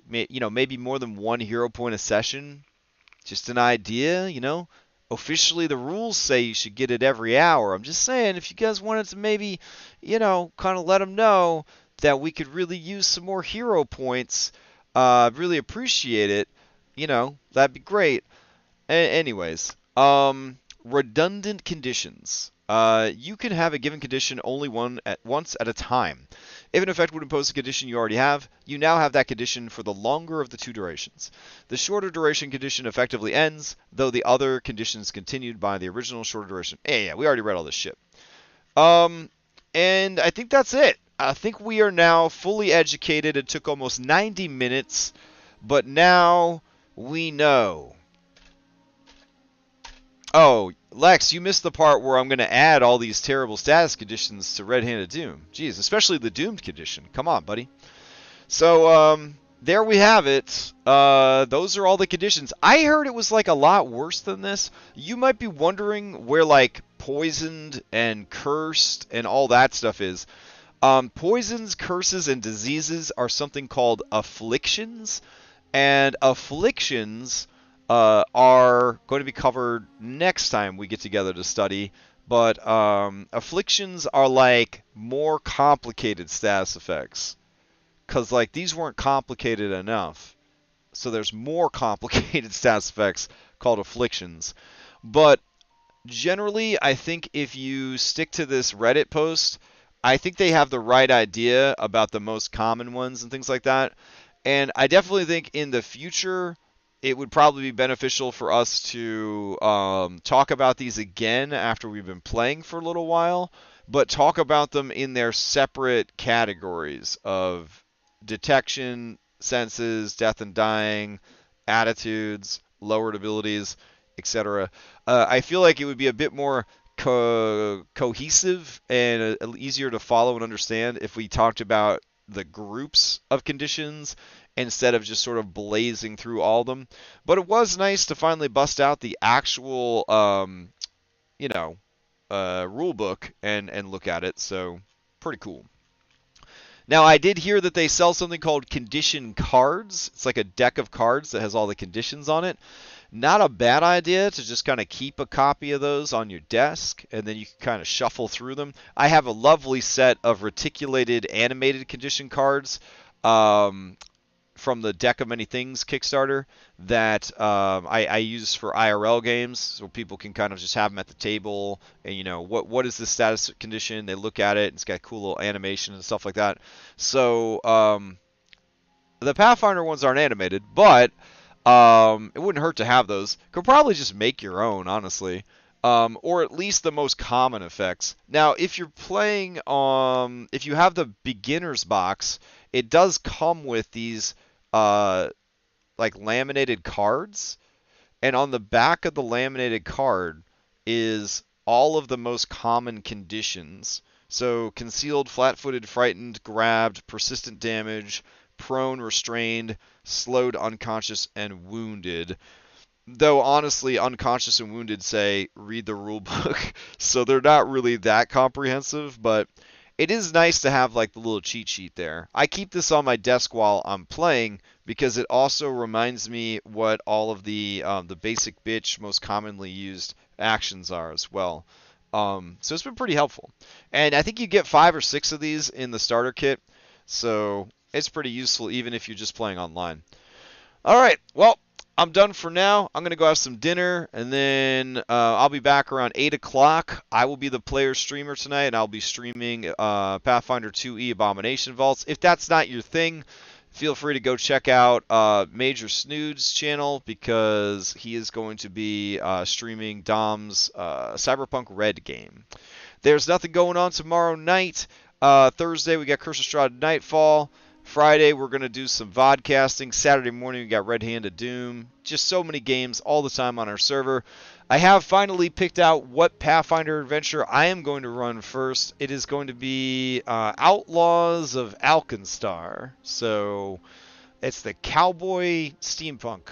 maybe more than one hero point a session. Just an idea. Officially, the rules say you should get it every hour. I'm just saying, if you guys wanted to maybe, kind of let them know that we could really use some more hero points, really appreciate it. That'd be great. Anyways, redundant conditions. You can have a given condition only once at a time. If an effect would impose a condition you already have, you now have that condition for the longer of the two durations. The shorter duration condition effectively ends, though the other conditions continued by the original shorter duration. Yeah, we already read all this shit. And I think that's it. I think we are now fully educated. It took almost 90 minutes, but now we know. Oh, Lex, you missed the part where I'm going to add all these terrible status conditions to Red-Handed Doom. Jeez, especially the Doomed condition. Come on, buddy. So, there we have it. Those are all the conditions. I heard it was like a lot worse than this. You might be wondering where like poisoned and cursed and all that stuff is. Poisons, curses, and diseases are something called afflictions. And afflictions are going to be covered next time we get together to study. But afflictions are like more complicated status effects. Because like these weren't complicated enough. So there's more complicated status effects called afflictions. But generally, I think if you stick to this Reddit post, I think they have the right idea about the most common ones and things like that. And I definitely think in the future, it would probably be beneficial for us to talk about these again after we've been playing for a little while, but talk about them in their separate categories of detection, senses, death and dying, attitudes, lowered abilities, etc. I feel like it would be a bit more cohesive and easier to follow and understand if we talked about the groups of conditions instead of just sort of blazing through all of them. But it was nice to finally bust out the actual, rule book and look at it. So pretty cool. Now, I did hear that they sell something called condition cards. It's like a deck of cards that has all the conditions on it. Not a bad idea to just kind of keep a copy of those on your desk, and then you can kind of shuffle through them. I have a lovely set of reticulated animated condition cards from the Deck of Many Things Kickstarter that I use for IRL games, so people can kind of just have them at the table, and what is the status condition? They look at it, and it's got cool little animation and stuff like that. So the Pathfinder ones aren't animated, but it wouldn't hurt to have those. Could probably just make your own, honestly. Or at least the most common effects. Now, if you're playing if you have the beginner's box, it does come with these like laminated cards, and on the back of the laminated card is all of the most common conditions. So concealed, flat-footed, frightened, grabbed, persistent damage, prone, restrained, slowed, unconscious, and wounded. Though honestly, unconscious and wounded say read the rule book, so they're not really that comprehensive, but it is nice to have like the little cheat sheet there. I keep this on my desk while I'm playing because it also reminds me what all of the basic bitch most commonly used actions are as well. So it's been pretty helpful. And I think you get 5 or 6 of these in the starter kit, so it's pretty useful even if you're just playing online. All right, well, I'm done for now. I'm going to go have some dinner, and then I'll be back around 8 o'clock. I will be the player streamer tonight, and I'll be streaming Pathfinder 2e Abomination Vaults. If that's not your thing, feel free to go check out Major Snood's channel because he is going to be streaming Dom's Cyberpunk Red game. There's nothing going on tomorrow night. Thursday, we got Curse of Strahd Nightfall. Friday, we're going to do some vodcasting. Saturday morning, we got Red Hand of Doom. Just so many games all the time on our server. I have finally picked out what Pathfinder adventure I am going to run first. It is going to be Outlaws of Alkenstar. So it's the cowboy steampunk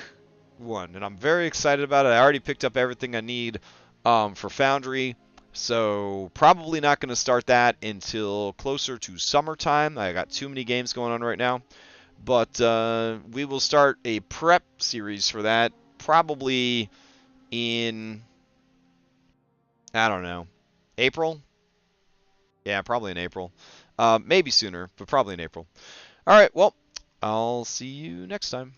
one, and I'm very excited about it. I already picked up everything I need for Foundry. So probably not going to start that until closer to summertime. I got too many games going on right now. But we will start a prep series for that probably in, I don't know, April? Yeah, probably in April. Maybe sooner, but probably in April. All right, well, I'll see you next time.